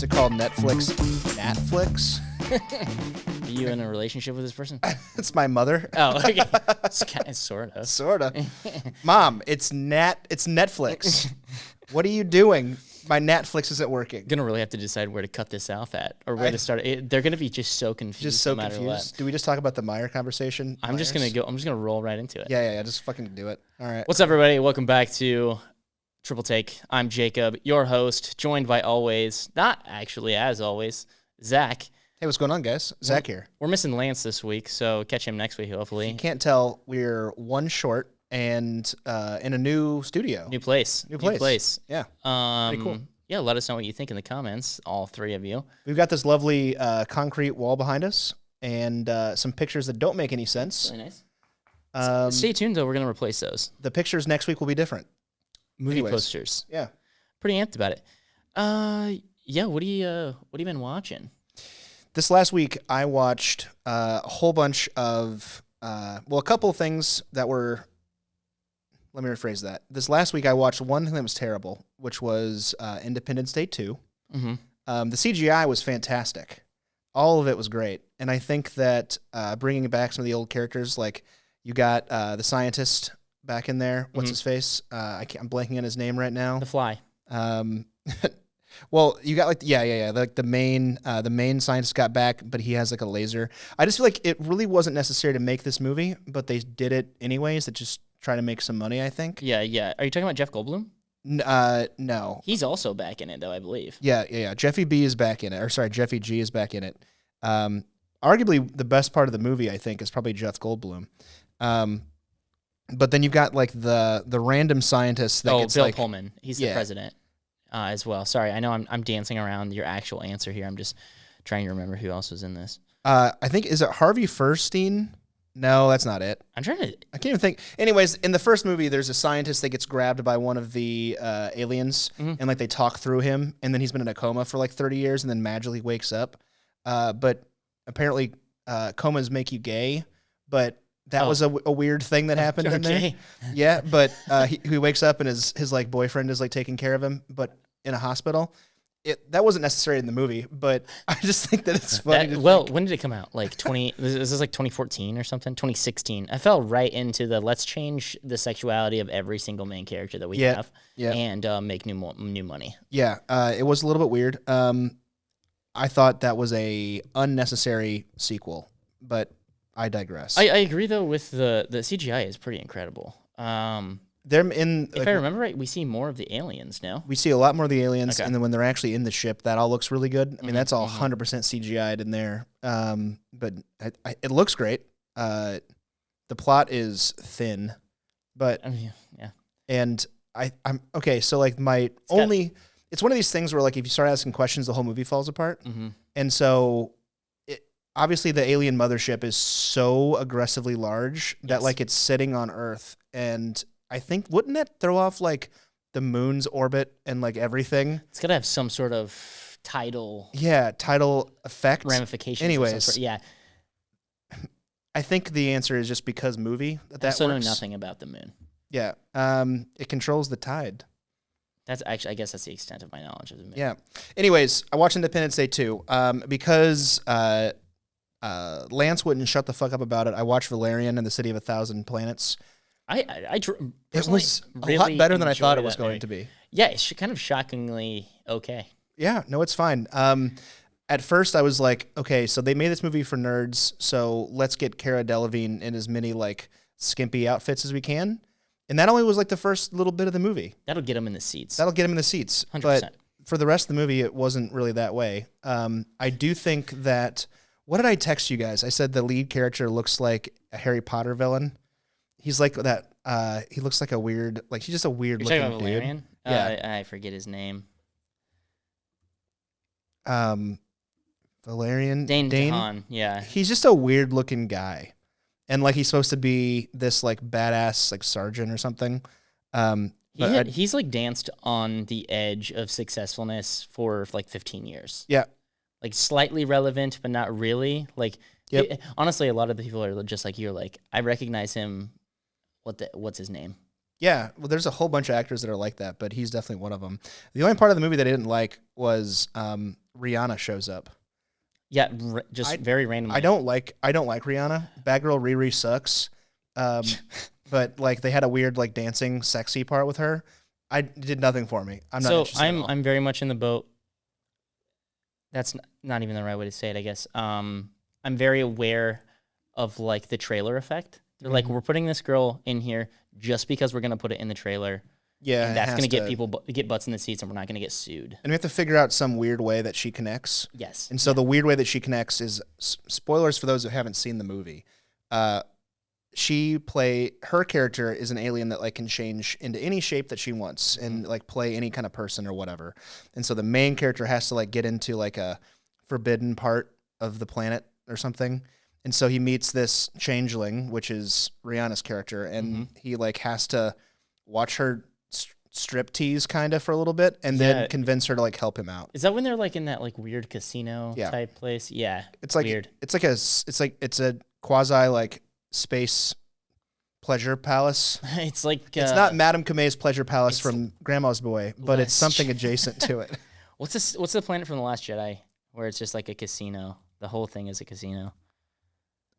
to call Netflix Natflix. Are you in a relationship with this person? It's my mother. Oh, okay. Sort of. Sort of. Mom, it's Netflix. What are you doing? My Netflix isn't working. Gonna really have to decide where to cut this off at, or where to start. They're gonna be just so confused. Just so no matter confused. What. Do we just talk about the Meyer conversation? I'm just gonna roll right into it. Yeah. Just fucking do it. All right. What's up, everybody? Welcome back to Triple Take. I'm Jacob, your host, joined by always, not actually as always, Zach. Hey, what's going on, guys? Zach here. We're missing Lance this week, so catch him next week, hopefully. You can't tell, we're one short and in a new studio. New place. Yeah. Pretty cool. Yeah, let us know what you think in the comments, all three of you. We've got this lovely concrete wall behind us and some pictures that don't make any sense. Really nice. Stay tuned, though. We're going to replace those. The pictures next week will be different. Movie Anyways. posters. Yeah. Pretty amped about it. Yeah, what do you been watching? This last week, I watched a whole bunch of, a couple of things that were, let me rephrase that. This last week, I watched one thing that was terrible, which was Independence Day 2. Mm-hmm. The CGI was fantastic. All of it was great. And I think that bringing back some of the old characters, like you got the scientist back in there. What's his face? I'm blanking on his name right now. The Fly. Well, you got like like the main scientist got back, but he has like a laser. I just feel like it really wasn't necessary to make this movie, but they did it anyways to just try to make some money, I think. Yeah. Are you talking about Jeff Goldblum? No. He's also back in it, though, I believe. Yeah. Jeffy G is back in it. Arguably the best part of the movie, I think, is probably Jeff Goldblum. But then you've got like the random scientist that gets Bill like, Pullman. He's the president as well. Sorry, I know I'm dancing around your actual answer here. I'm just trying to remember who else was in this. I think, is it Harvey Fierstein? No, that's not it. I can't even think. Anyways, in the first movie, there's a scientist that gets grabbed by one of the aliens, and like they talk through him, and then he's been in a coma for like 30 years, and then magically wakes up. But apparently, comas make you gay, but that was a weird thing that happened in there. Yeah, but he wakes up and his like boyfriend is like taking care of him, but in a hospital. That wasn't necessary in the movie, but I just think that it's funny. When did it come out? Like this is like 2014 or something? 2016. I fell right into let's change the sexuality of every single main character that we have and make new money. Yeah, it was a little bit weird. I thought that was a unnecessary sequel, but I digress. I agree, though, with the CGI is pretty incredible. If I remember right, we see more of the aliens now. We see a lot more of the aliens, and then when they're actually in the ship, that all looks really good. I mean, that's all 100% CGI'd in there. But it looks great. The plot is thin, but yeah. And I'm okay. So like it's one of these things where like if you start asking questions, the whole movie falls apart. Mm-hmm. And so obviously the alien mothership is so aggressively large that like it's sitting on Earth, and I think, wouldn't that throw off like the moon's orbit and like everything? It's got to have some sort of tidal effect. Ramifications. Anyways. Yeah. I think the answer is just because movie that I also works. know nothing about the moon. Yeah. It controls the tide. That's actually, I guess that's the extent of my knowledge of the moon. Yeah. Anyways, I watched Independence Day 2 because Lance wouldn't shut the fuck up about it. I watched Valerian and the City of a Thousand Planets. It was a lot better than I thought it was going to be. Yeah, it's kind of shockingly okay. Yeah, no, it's fine. At first, I was like, okay, so they made this movie for nerds, so let's get Cara Delevingne in as many like skimpy outfits as we can. And that only was like the first little bit of the movie. That'll get them in the seats. 100%. But for the rest of the movie, it wasn't really that way. I do think that, what did I text you guys? I said the lead character looks like a Harry Potter villain. He's like that. He looks like a weird, like he's just a weird looking dude. Valerian? Yeah, I forget his name. Valerian. Dane DeHaan, yeah. He's just a weird looking guy, and like he's supposed to be this like badass like sergeant or something. He's like danced on the edge of successfulness for like 15 years. Yeah, like slightly relevant, but not really. Like, honestly, a lot of the people are just like you're. Like, I recognize him. What's his name? Yeah, well, there's a whole bunch of actors that are like that, but he's definitely one of them. The only part of the movie that I didn't like was Rihanna shows up. Yeah, very randomly. I don't like Rihanna. Bad Girl Riri sucks. But like they had a weird like dancing sexy part with her. I did nothing for me. I'm not interested at all. I'm very much in the boat. That's not even the right way to say it, I guess. I'm very aware of like the trailer effect. They're like, we're putting this girl in here just because we're gonna put it in the trailer. Yeah, and that's gonna get people get butts in the seats, and we're not gonna get sued. And we have to figure out some weird way that she connects. Yes. And so the weird way that she connects is spoilers for those who haven't seen the movie. Her character is an alien that like can change into any shape that she wants and like play any kind of person or whatever. And so the main character has to like get into like a forbidden part of the planet or something. And so he meets this changeling, which is Rihanna's character, and he like has to watch her strip tease kind of for a little bit and then convince her to like help him out. Is that when they're like in that like weird casino type place? Yeah. It's like weird. It's a quasi like space pleasure palace. It's like it's not Madame Kame's pleasure palace from Grandma's Boy, but it's something adjacent to it. What's the planet from The Last Jedi where it's just like a casino? The whole thing is a casino.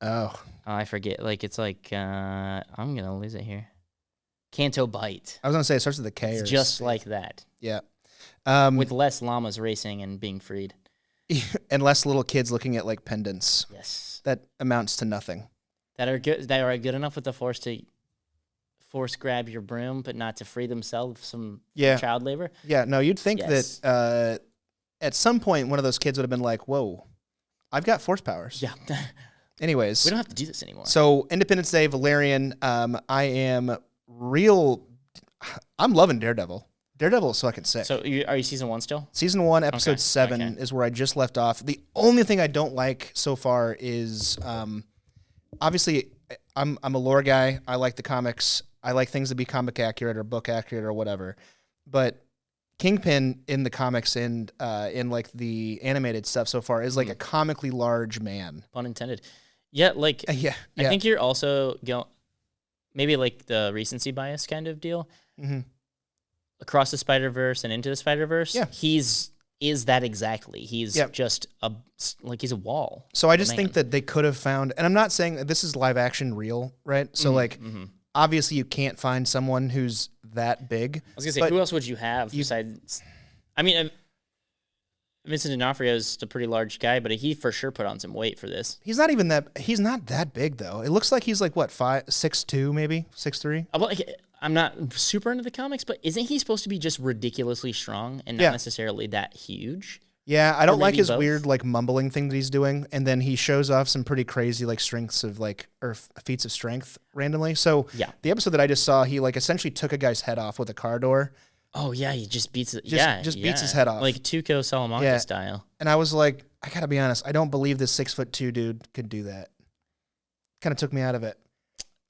Oh, I forget. Like it's like I'm gonna lose it here. Canto Bight. I was gonna say it starts with a K. It's just like that. Yeah. With less llamas racing and being freed. And less little kids looking at like pendants. Yes. That amounts to nothing. That are good enough with the Force to force grab your broom, but not to free themselves from child labor. Yeah, no, you'd think that at some point one of those kids would have been like, whoa, I've got Force powers. Yeah. Anyways. We don't have to do this anymore. So Independence Day, Valerian, I'm loving Daredevil. Daredevil is fucking sick. So are you season 1 still? Season 1, episode 7 is where I just left off. The only thing I don't like so far is, obviously, I'm a lore guy. I like the comics. I like things to be comic accurate or book accurate or whatever. But Kingpin in the comics and in like the animated stuff so far is like a comically large man. Pun intended. Yeah, like I think you're also maybe like the recency bias kind of deal. Mm-hmm. Across the Spider-Verse and Into the Spider-Verse, is that exactly. He's just he's a wall. So I just think that they could have found, and I'm not saying that this is live action real, right? So obviously you can't find someone who's that big. I was gonna say, who else would you have besides? I mean, Vincent D'Onofrio is a pretty large guy, but he for sure put on some weight for this. He's not that big though. It looks like he's like what 6'2", maybe 6'3". I'm not super into the comics, but isn't he supposed to be just ridiculously strong and not necessarily that huge? Yeah, I don't like his weird like mumbling thing that he's doing, and then he shows off some pretty crazy like strengths of like or feats of strength randomly. So the episode that I just saw, he like essentially took a guy's head off with a car door. Oh yeah, he just beats it. Beats his head off like Tuco Salamanca style. And I was like, I gotta be honest, I don't believe this 6'2" dude could do that. Kind of took me out of it.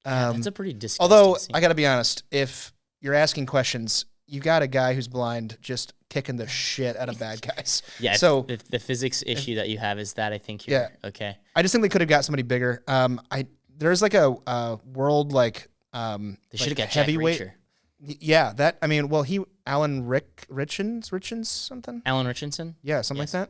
That's a pretty disgusting although scene. I gotta be honest, if you're asking questions, you got a guy who's blind just kicking the shit out of bad guys. Yeah. So the physics issue that you have is that I think you're okay. I just think they could have got somebody bigger. There's like a world like they should have got heavyweight. Jack Reacher. Yeah, that I mean, well, Alan Richins something. Alan Richardson. Yeah, something like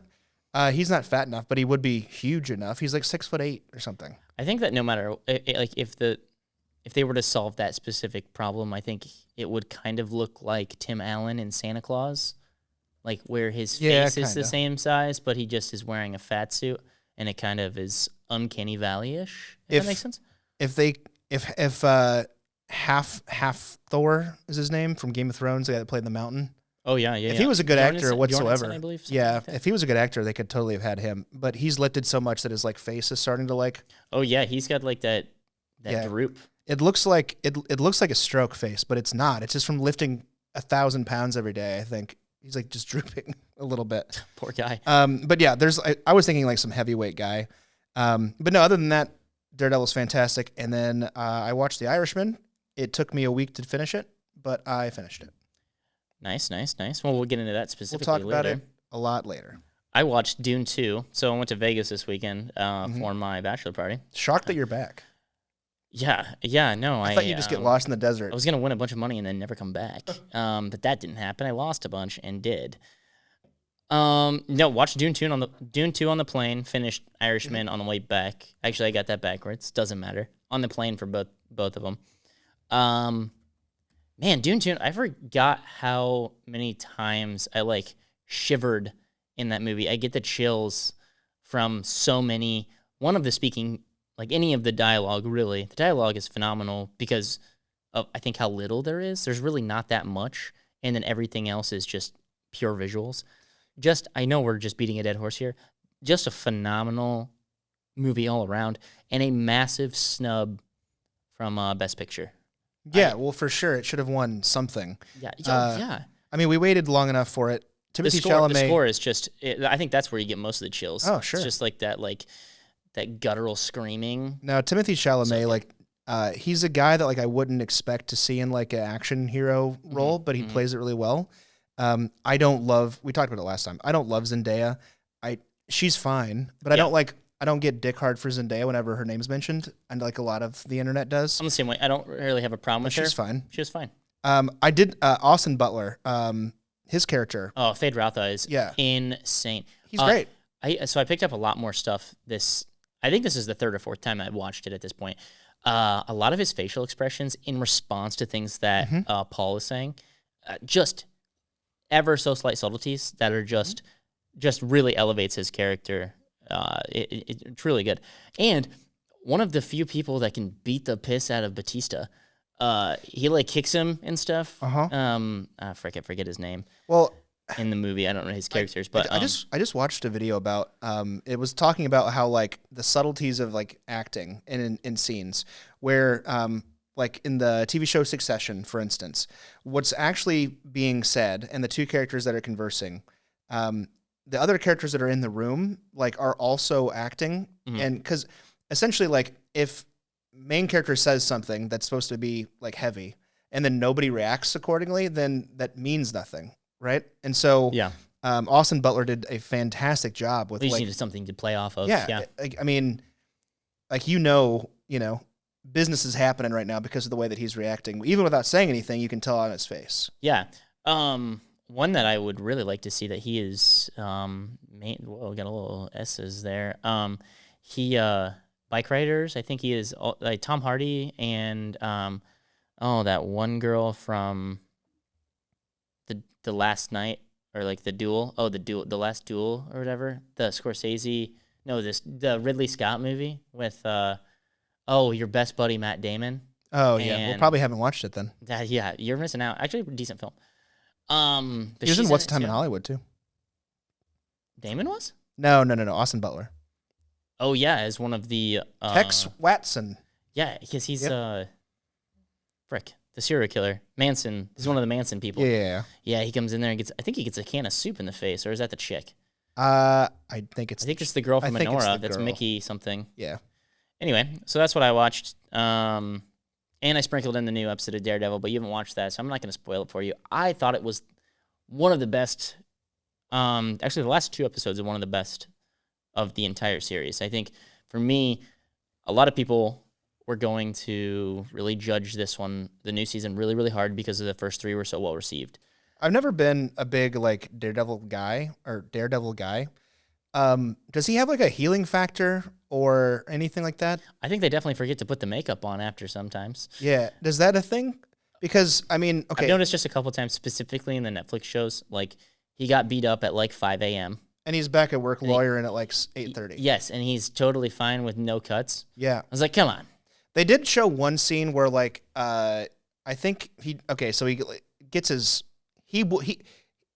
that. He's not fat enough, but he would be huge enough. He's like 6'8" or something. I think that no matter if they were to solve that specific problem, I think it would kind of look like Tim Allen in Santa Claus, like where his face is the same size, but he just is wearing a fat suit, and it kind of is Uncanny Valley-ish. If that makes sense. If half Thor is his name from Game of Thrones, the guy that played the Mountain. Oh yeah. If he was a good actor whatsoever, I believe, if he was a good actor, they could totally have had him. But he's lifted so much that his like face is starting to like. Oh yeah, he's got like that droop. It looks like it looks like a stroke face, but it's not. It's just from lifting 1,000 pounds every day. I think he's like just drooping a little bit. Poor guy. But yeah, I was thinking like some heavyweight guy. But no, other than that, Daredevil's fantastic. And then I watched The Irishman. It took me a week to finish it, but I finished it. Nice. Well, we'll get into that specifically later. We'll talk about it a lot later. I watched Dune 2, so I went to Vegas this weekend for my bachelor party. Shocked that you're back. No, I thought you just get lost in the desert. I was gonna win a bunch of money and then never come back. But that didn't happen. I lost a bunch and did. No, watched Dune 2 on the plane. Finished Irishman on the way back. Actually, I got that backwards. Doesn't matter. On the plane for both of them. Man, Dune 2. I forgot how many times I like shivered in that movie. I get the chills from so many. One of the speaking, like any of the dialogue, really. The dialogue is phenomenal because of I think how little there is. There's really not that much, and then everything else is just pure visuals. I know we're just beating a dead horse here. Just a phenomenal movie all around, and a massive snub from Best Picture. Yeah, well, for sure, it should have won something. Yeah. I mean, we waited long enough for it. Timothée Chalamet. The score is just. I think that's where you get most of the chills. Oh, sure. It's just like that guttural screaming. No, Timothée Chalamet, he's a guy that I wouldn't expect to see in an action hero role, but he plays it really well. We talked about it last time. I don't love Zendaya. She's fine, but I don't get dick hard for Zendaya whenever her name's mentioned, and a lot of the internet does. I'm the same way. I don't really have a problem with her. She's fine. She was fine. I did Austin Butler, his character. Oh, Fade Routha is insane. He's great. So I picked up a lot more stuff I think this is the third or fourth time I've watched it at this point. A lot of his facial expressions in response to things that Paul is saying, just ever so slight subtleties that are just really elevates his character. It's really good. And one of the few people that can beat the piss out of Batista. He kicks him and stuff. I forget his name. Well, in the movie, I don't know his characters, but I just watched a video about it was talking about how the subtleties of acting in scenes where in the TV show Succession, for instance, what's actually being said and the two characters that are conversing, the other characters that are in the room are also acting, and because essentially if main character says something that's supposed to be heavy and then nobody reacts accordingly, then that means nothing, right? And so Austin Butler did a fantastic job with we just needed something to play off of. I mean, business is happening right now because of the way that he's reacting. Even without saying anything, you can tell on his face. Yeah. One that I would really like to see that he is we got a little S's there. He bike riders. I think he is Tom Hardy and that one girl from the last night or the duel. Oh, the last duel or whatever. The Scorsese. No, the Ridley Scott movie with your best buddy Matt Damon. Oh yeah, we'll probably haven't watched it then. Yeah, you're missing out. Actually, a decent film. He was in What's the Time in Hollywood too. Damon was? No. Austin Butler. Oh yeah, as one of the Tex Watson. Yeah, because he's the serial killer. Manson. He's one of the Manson people. Yeah. He comes in there and I think he gets a can of soup in the face, or is that the chick? I think it's the girl from Menorah. That's Mickey something. Yeah. Anyway, so that's what I watched. And I sprinkled in the new episode of Daredevil, but you haven't watched that, so I'm not going to spoil it for you. I thought it was one of the best. Actually, the last two episodes are one of the best of the entire series. I think, for me, a lot of people were going to really judge this one, the new season, really, really hard because of the first three were so well received. I've never been a big Daredevil guy. Does he have a healing factor or anything like that? I think they definitely forget to put the makeup on after sometimes. Yeah. Is that a thing? Because, okay. I've noticed just a couple times, specifically in the Netflix shows, he got beat up at 5 a.m. And he's back at work lawyering at 8:30. Yes, and he's totally fine with no cuts. Yeah. I was like, come on. They did show one scene where I think so he gets he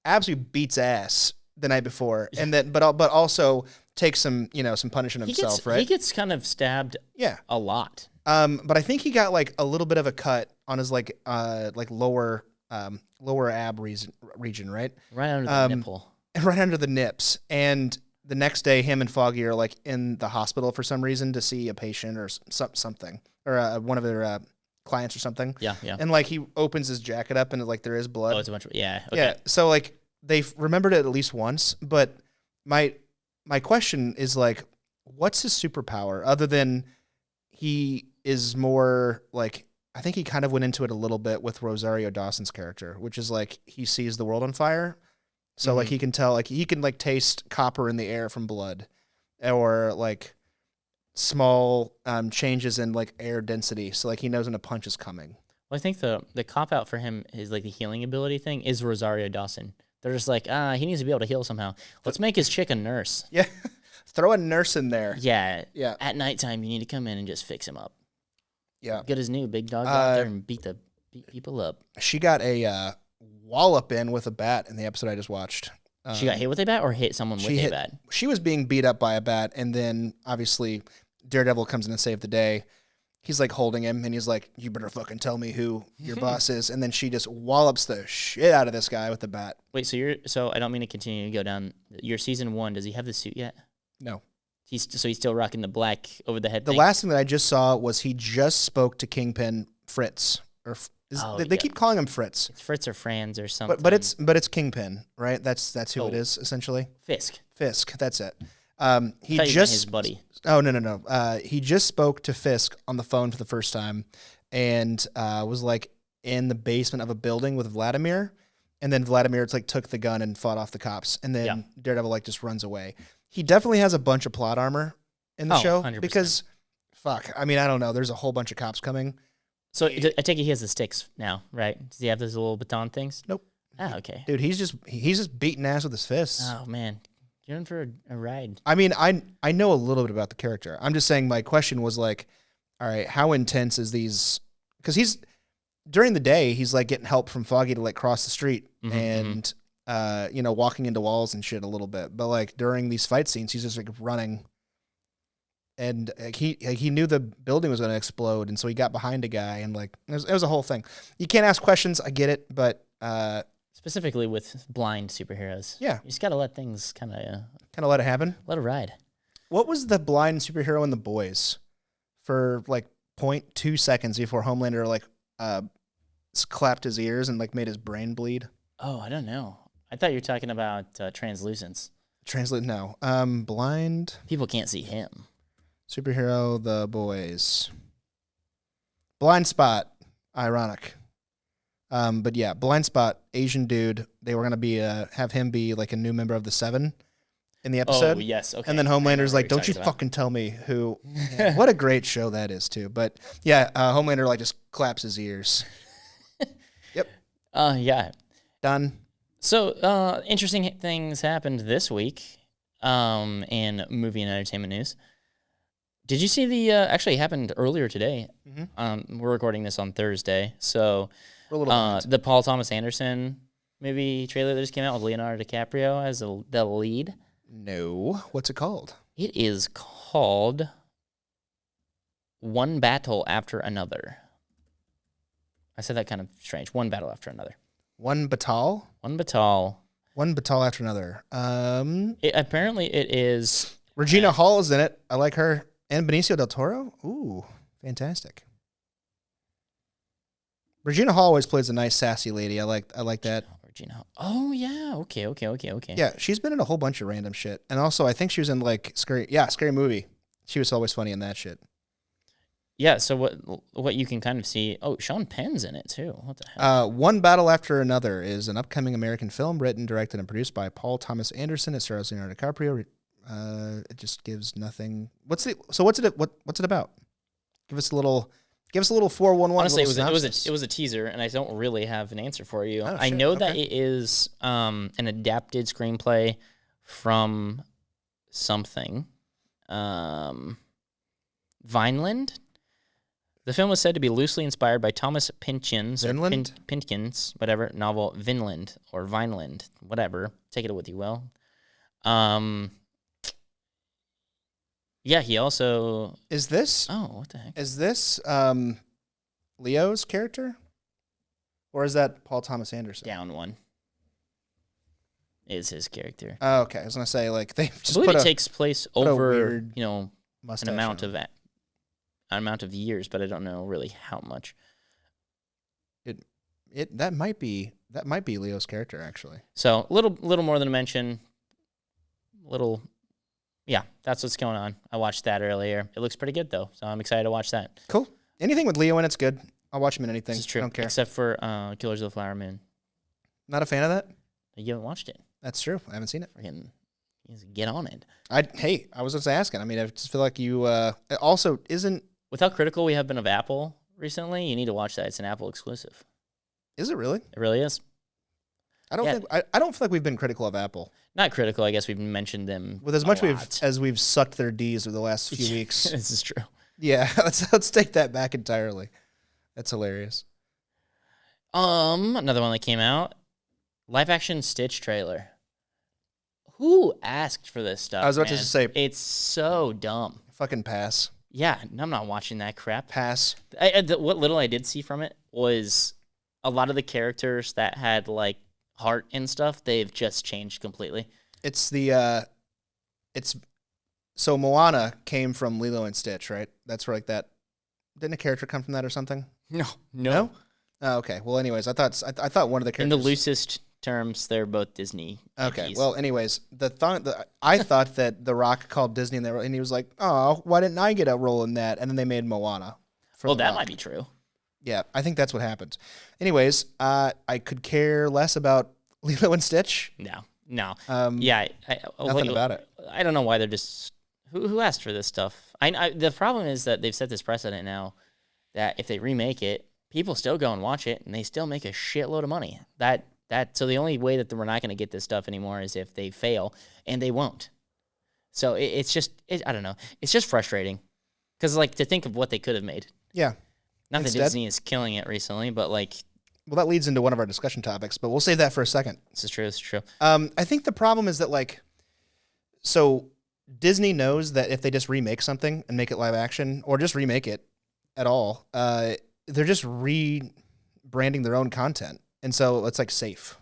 absolutely beats ass the night before, and then but also takes some punishment himself, right? He gets kind of stabbed a lot. But I think he got a little bit of a cut on his lower ab region, right? Right under the nipple. Right under the nips. And the next day, him and Foggy are in the hospital for some reason to see a patient or something, or one of their clients or something. Yeah. And he opens his jacket up and there is blood. Oh, it's a bunch of okay. Yeah. So they've remembered it at least once, but my question is what's his superpower other than he is more like, I think he kind of went into it a little bit with Rosario Dawson's character, which is like he sees the world on fire. So like he can tell, like he can like taste copper in the air from blood, or like small changes in like air density. So like he knows when a punch is coming. Well, I think the cop out for him is like the healing ability thing is Rosario Dawson. They're just like, he needs to be able to heal somehow. Let's make his chick a nurse. Yeah. Throw a nurse in there. Yeah. Yeah. At nighttime, you need to come in and just fix him up. Yeah. Get his new big dog out there and beat people up. She got a wallop in with a bat in the episode I just watched. She got hit with a bat or hit someone with a bat? She was being beat up by a bat, and then obviously Daredevil comes in and saves the day. He's like holding him, and he's like, "You better fucking tell me who your boss is." And then she just wallops the shit out of this guy with the bat. Wait, so I don't mean to continue to go down. Your season 1, does he have the suit yet? No. He's still rocking the black over the head. The last thing that I just saw was he just spoke to Kingpin Fritz, or they keep calling him Fritz. It's Fritz or Franz or something. But it's Kingpin, right? That's who it is essentially. Fisk. That's it. He just his buddy. Oh no. He just spoke to Fisk on the phone for the first time, and was like in the basement of a building with Vladimir, and then Vladimir like took the gun and fought off the cops, and then Daredevil like just runs away. He definitely has a bunch of plot armor in the show 100%. because, fuck, I mean I don't know. There's a whole bunch of cops coming. So I take it he has the sticks now, right? Does he have those little baton things? Nope. Ah, okay. Dude, he's just beating ass with his fists. Oh man, you're in for a ride. I mean, I know a little bit about the character. I'm just saying my question was like, all right, how intense is these? Because he's during the day he's like getting help from Foggy to like cross the street and walking into walls and shit a little bit. But like during these fight scenes, he's just like running. And he knew the building was going to explode, and so he got behind a guy, and like it was a whole thing. You can't ask questions, I get it, but specifically with blind superheroes, you just got to let things kind of let it happen, let it ride. What was the blind superhero in The Boys for like 0.2 seconds before Homelander like clapped his ears and like made his brain bleed? Oh, I don't know. I thought you were talking about Translucence. No. Blind people can't see him. Superhero, The Boys. Blind Spot. Ironic. But yeah, Blind Spot, Asian dude. They were going to have him be like a new member of the Seven in the episode. Oh, yes. Okay. And then Homelander's like, don't you fucking tell me who. What a great show that is, too. But yeah, Homelander like just claps his ears. Yep. Yeah. Done. So, interesting things happened this week in movie and entertainment news. Did you see the, actually it happened earlier today. We're recording this on Thursday. So the Paul Thomas Anderson movie trailer that just came out with Leonardo DiCaprio as the lead. No. What's it called? It is called One Battle After Another. I said that kind of strange. One Battle After Another. One Batal? One Batal. One Batal after another. Apparently it is. Regina Hall is in it. I like her. And Benicio del Toro? Ooh, fantastic. Regina Hall always plays a nice, sassy lady. I like that. Regina Hall. Oh, yeah. Okay. Yeah, she's been in a whole bunch of random shit. And also, I think she was in, like, Scary Movie. She was always funny in that shit. Yeah, so what you can kind of see... Oh, Sean Penn's in it, too. What the hell? One Battle After Another is an upcoming American film written, directed, and produced by Paul Thomas Anderson. It stars Leonardo DiCaprio. It just gives nothing. What's it about? Give us a little 411. Honestly, it was a teaser, and I don't really have an answer for you. I know that it is an adapted screenplay from something. Vineland. The film was said to be loosely inspired by Thomas Pynchon's Pynchon's whatever novel Vinland or Vineland, whatever. Take it with you will. Yeah, he also... Is this... Oh, what the heck? Is this Leo's character? Or is that Paul Thomas Anderson? Down one is his character. Oh, okay. I was going to say, like, they just I believe it takes place over, an amount of years, but I don't know really how much. That might be Leo's character, actually. So, a little more than a mention. Yeah, that's what's going on. I watched that earlier. It looks pretty good, though, so I'm excited to watch that. Cool. Anything with Leo in it's good. I'll watch him in anything. This is true. I don't care. Except for Killers of the Flower Moon. Not a fan of that? You haven't watched it. That's true. I haven't seen it. Freaking get on it. I was just asking. I mean, I just feel like you it also isn't. With how critical we have been of Apple recently, you need to watch that. It's an Apple exclusive. Is it really? It really is. I don't feel like we've been critical of Apple. Not critical. I guess we've mentioned them with as much as we've sucked their D's over the last few weeks. This is true. Yeah, let's take that back entirely. That's hilarious. Another one that came out, live action Stitch trailer. Who asked for this stuff? I was about to say it's so dumb. Fucking pass. Yeah, I'm not watching that crap. Pass. What little I did see from it was a lot of the characters that had like heart and stuff. They've just changed completely. So Moana came from Lilo and Stitch, right? That's where like that. Didn't a character come from that or something? No. Oh, okay. Well, anyways, I thought one of the characters. In the loosest terms, they're both Disney. Okay. Well, anyways, I thought that The Rock called Disney and he was like, "Oh, why didn't I get a role in that?" And then they made Moana. Well, that might be true. Yeah, I think that's what happened. Anyways, I could care less about Lilo and Stitch. No. Nothing about it. I don't know why they're just. Who asked for this stuff? The problem is that they've set this precedent now that if they remake it, people still go and watch it, and they still make a shitload of money. So the only way that we're not going to get this stuff anymore is if they fail, and they won't. So it's just I don't know. It's just frustrating because like to think of what they could have made. Yeah. Not that Disney is killing it recently, but like. Well, that leads into one of our discussion topics, but we'll save that for a second. This is true. I think the problem is that like, so Disney knows that if they just remake something and make it live action, or just remake it at all, they're just rebranding their own content, and so it's like safe.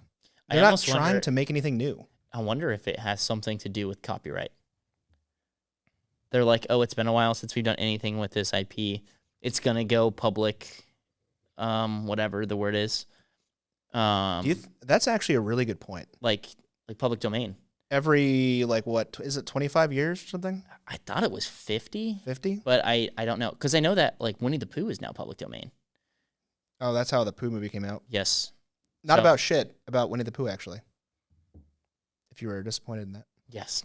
They're not trying to make anything new. I wonder if it has something to do with copyright. They're like, oh, it's been a while since we've done anything with this IP. It's gonna go public, whatever the word is. That's actually a really good point. Like public domain. Every, like, what, is it 25 years or something? I thought it was 50. 50? But I don't know. Because I know that, like, Winnie the Pooh is now public domain. Oh, that's how the Pooh movie came out? Yes. Not about shit, about Winnie the Pooh, actually. If you were disappointed in that. Yes.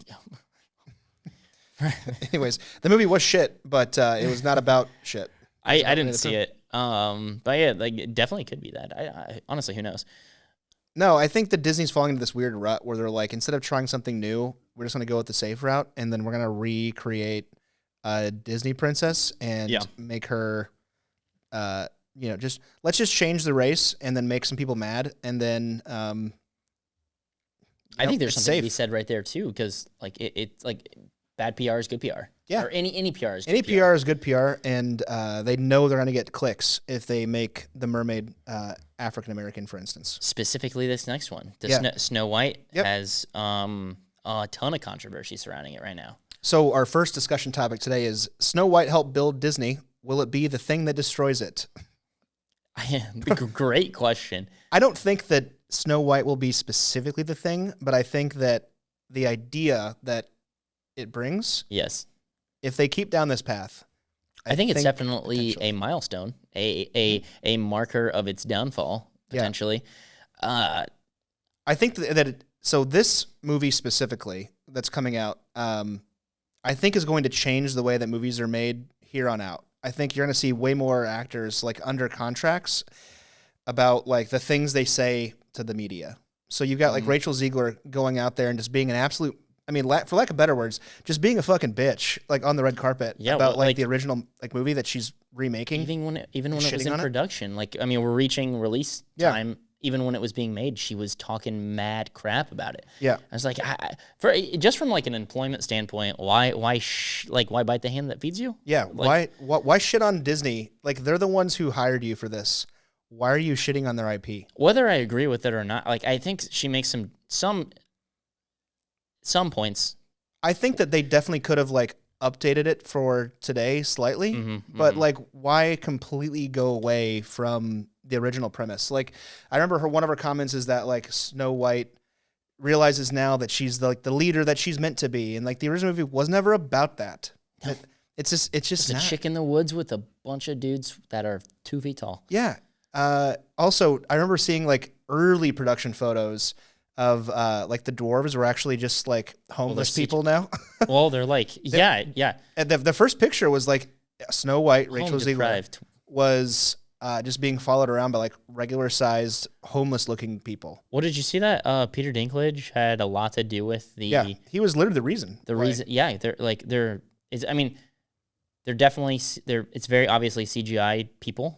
Anyways, the movie was shit, but it was not about shit. I didn't see it. But yeah, like, it definitely could be that. I honestly, who knows? No, I think that Disney's falling into this weird rut where they're like, instead of trying something new, we're just going to go with the safe route, and then we're going to recreate a Disney princess and make her, let's just change the race and then make some people mad, and then I think there's something to be said right there too, because like it's like bad PR is good PR. Yeah, or any PR is good any PR is good PR, and they know they're going to get clicks if they make the mermaid African American, for instance. Specifically, this next one, Snow White, has a ton of controversy surrounding it right now. So our first discussion topic today is Snow White helped build Disney. Will it be the thing that destroys it? Great question. I don't think that Snow White will be specifically the thing, but I think that the idea that it brings, yes, if they keep down this path, I think it's definitely a milestone, a marker of its downfall, potentially. Yeah. I think so this movie specifically that's coming out, I think is going to change the way that movies are made here on out. I think you're going to see way more actors like under contracts about like the things they say to the media. So you've got like Rachel Ziegler going out there and just being an absolute, I mean, for lack of better words, just being a fucking bitch, like on the red carpet about like the original like movie that she's remaking. Even when it was in production, like, I mean, we're reaching release time. Even when it was being made, she was talking mad crap about it. Yeah, I was like, just from like an employment standpoint, why bite the hand that feeds you? Yeah, like, why shit on Disney? Like, they're the ones who hired you for this. Why are you shitting on their IP? Whether I agree with it or not, like, I think she makes some points. I think that they definitely could have like updated it for today slightly, but like, why completely go away from the original premise? Like, I remember one of her comments is that like Snow White realizes now that she's the leader that she's meant to be, and like the original movie was never about that. It's just a not. chick in the woods with a bunch of dudes that are 2 feet tall. Yeah. Also, I remember seeing like early production photos of like the dwarves were actually just like homeless people now. Well, they're like, yeah. And the first picture was like Snow White, Rachel Zegler deprived. was just being followed around by like regular sized homeless looking people. Well, did you see that Peter Dinklage had a lot to do with the? Yeah, he was literally the reason. Yeah, they're definitely it's very obviously CGI people.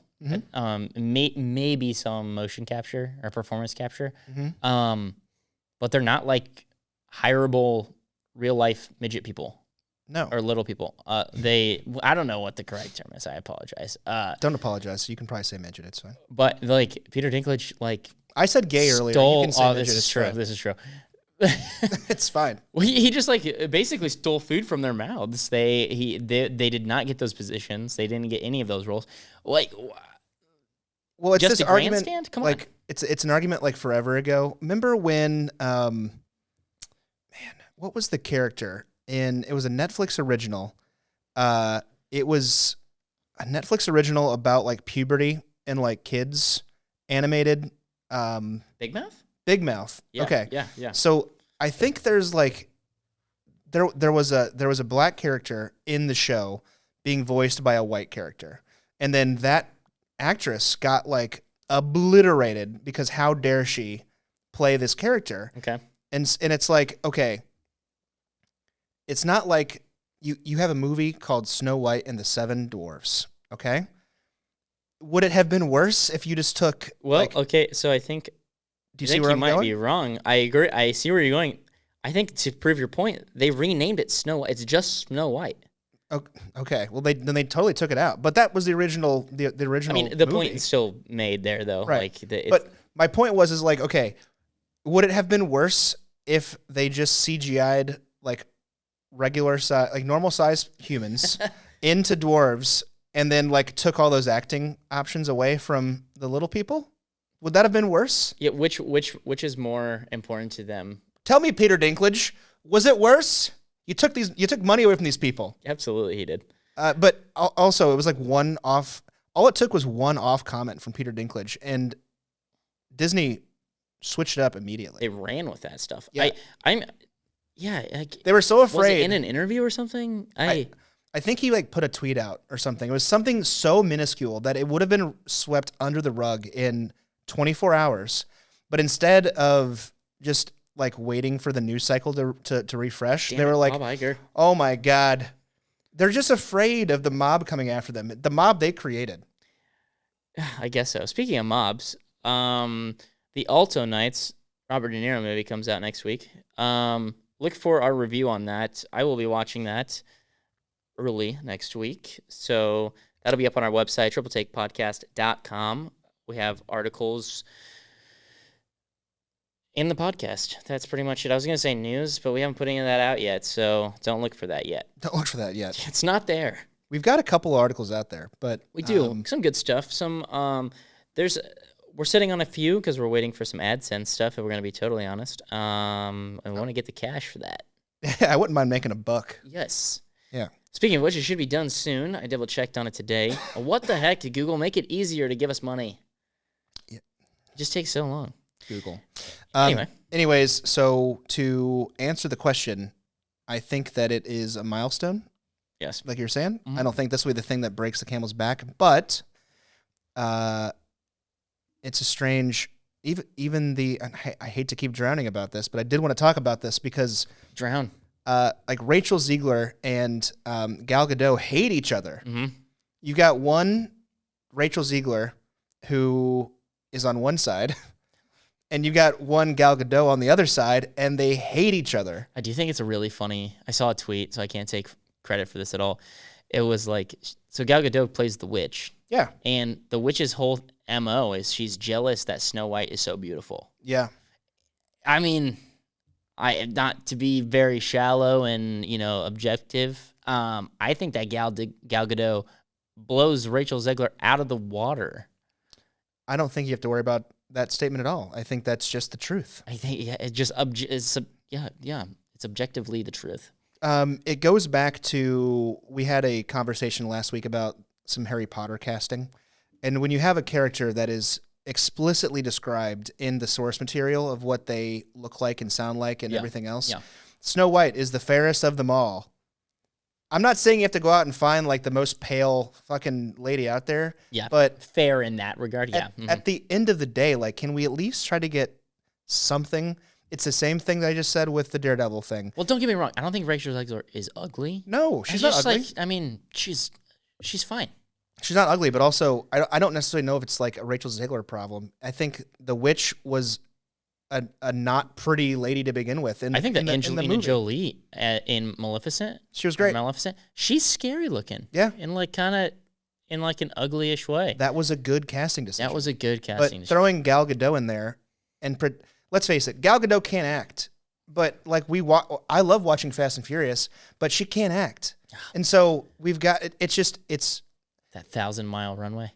Maybe some motion capture or performance capture. But they're not like hireable real life midget people. No. Or little people. I don't know what the correct term is. I apologize. Don't apologize. You can probably say midget. It's fine. But like Peter Dinklage, like I said gay earlier. You can say midget. This is true. This is true. It's fine. Well, he just like basically stole food from their mouths. They did not get those positions. They didn't get any of those roles. Like, well, it's just this a argument. Grandstand? Come like, on. It's an argument like forever ago. Remember when, what was the character in? It was a Netflix original. It was a Netflix original about like puberty and like kids, animated. Big Mouth. Big Mouth. Yeah, okay. Yeah. So I think there's like there was a black character in the show being voiced by a white character, and then that actress got like obliterated because how dare she play this character? Okay. And it's like, okay, it's not like you have a movie called Snow White and the Seven Dwarfs. Okay. Would it have been worse if you just took? Well, okay. So I think. Do you see where I'm going? You might be wrong. I agree. I see where you're going. I think to prove your point, they renamed it Snow White. It's just Snow White. Okay. Well, they totally took it out. But that was the original. The original. I mean, the movie. point is still made there, though. Right. Like, but my point is like, okay, would it have been worse if they just CGI'd like regular size, like normal size humans into dwarves, and then like took all those acting options away from the little people? Would that have been worse? Yeah, which is more important to them? Tell me, Peter Dinklage, was it worse? You took money away from these people. Absolutely, he did. But also, it was like one off. All it took was one off comment from Peter Dinklage, and Disney switched it up immediately. They ran with that stuff. Yeah. They were so afraid. Was it in an interview or something? I think he like put a tweet out or something. It was something so minuscule that it would have been swept under the rug in 24 hours, but instead of just like waiting for the news cycle to refresh, they were like, Bob Iger. Oh my God. They're just afraid of the mob coming after them. The mob they created. I guess so. Speaking of mobs, the Alto Knights, Robert De Niro movie comes out next week. Look for our review on that. I will be watching that early next week. So that'll be up on our website, tripletakepodcast.com. We have articles in the podcast. That's pretty much it. I was going to say news, but we haven't put any of that out yet, so don't look for that yet. Don't look for that yet. It's not there. We've got a couple articles out there, but we do some good stuff. We're sitting on a few because we're waiting for some AdSense stuff. If we're going to be totally honest, and we want to get the cash for that. I wouldn't mind making a buck. Yes. Yeah. Speaking of which, it should be done soon. I double checked on it today. What the heck, Google? Make it easier to give us money. Yeah. It just takes so long. Google. Anyways, so to answer the question, I think that it is a milestone. Yes. Like you're saying. Mm-hmm. I don't think this will be the thing that breaks the camel's back, but it's a strange, even the, I hate to keep drowning about this, but I did want to talk about this because drown. Like Rachel Zegler and Gal Gadot hate each other. Mm-hmm. You got one Rachel Zegler who is on one side, and you got one Gal Gadot on the other side, and they hate each other. I do think it's a really funny. I saw a tweet, so I can't take credit for this at all. It was like, so Gal Gadot plays the witch. Yeah. And the witch's whole MO is she's jealous that Snow White is so beautiful. Yeah. I mean, not to be very shallow and, objective, I think that Gal Gadot blows Rachel Zegler out of the water. I don't think you have to worry about that statement at all. I think that's just the truth. I think it's objectively the truth. It goes back to, we had a conversation last week about some Harry Potter casting. And when you have a character that is explicitly described in the source material of what they look like and sound like and everything else, Snow White is the fairest of them all. I'm not saying you have to go out and find like the most pale fucking lady out there. Yeah, but fair in that regard. At the end of the day, like, can we at least try to get something? It's the same thing that I just said with the Daredevil thing. Well, don't get me wrong. I don't think Rachel Zegler is ugly. No, she's not ugly. Like, I mean, she's fine. She's not ugly, but also I don't necessarily know if it's like a Rachel Zegler problem. I think the witch was a not pretty lady to begin with. I think that Angelina Jolie in Maleficent, she was great. Maleficent, she's scary looking. Yeah, in like kind of in like an ugly-ish way. That was a good casting decision. That was a good casting. But throwing Gal Gadot in there, and let's face it, Gal Gadot can't act. But like I love watching Fast and Furious, but she can't act, and so we've got it's that 1,000-mile runway.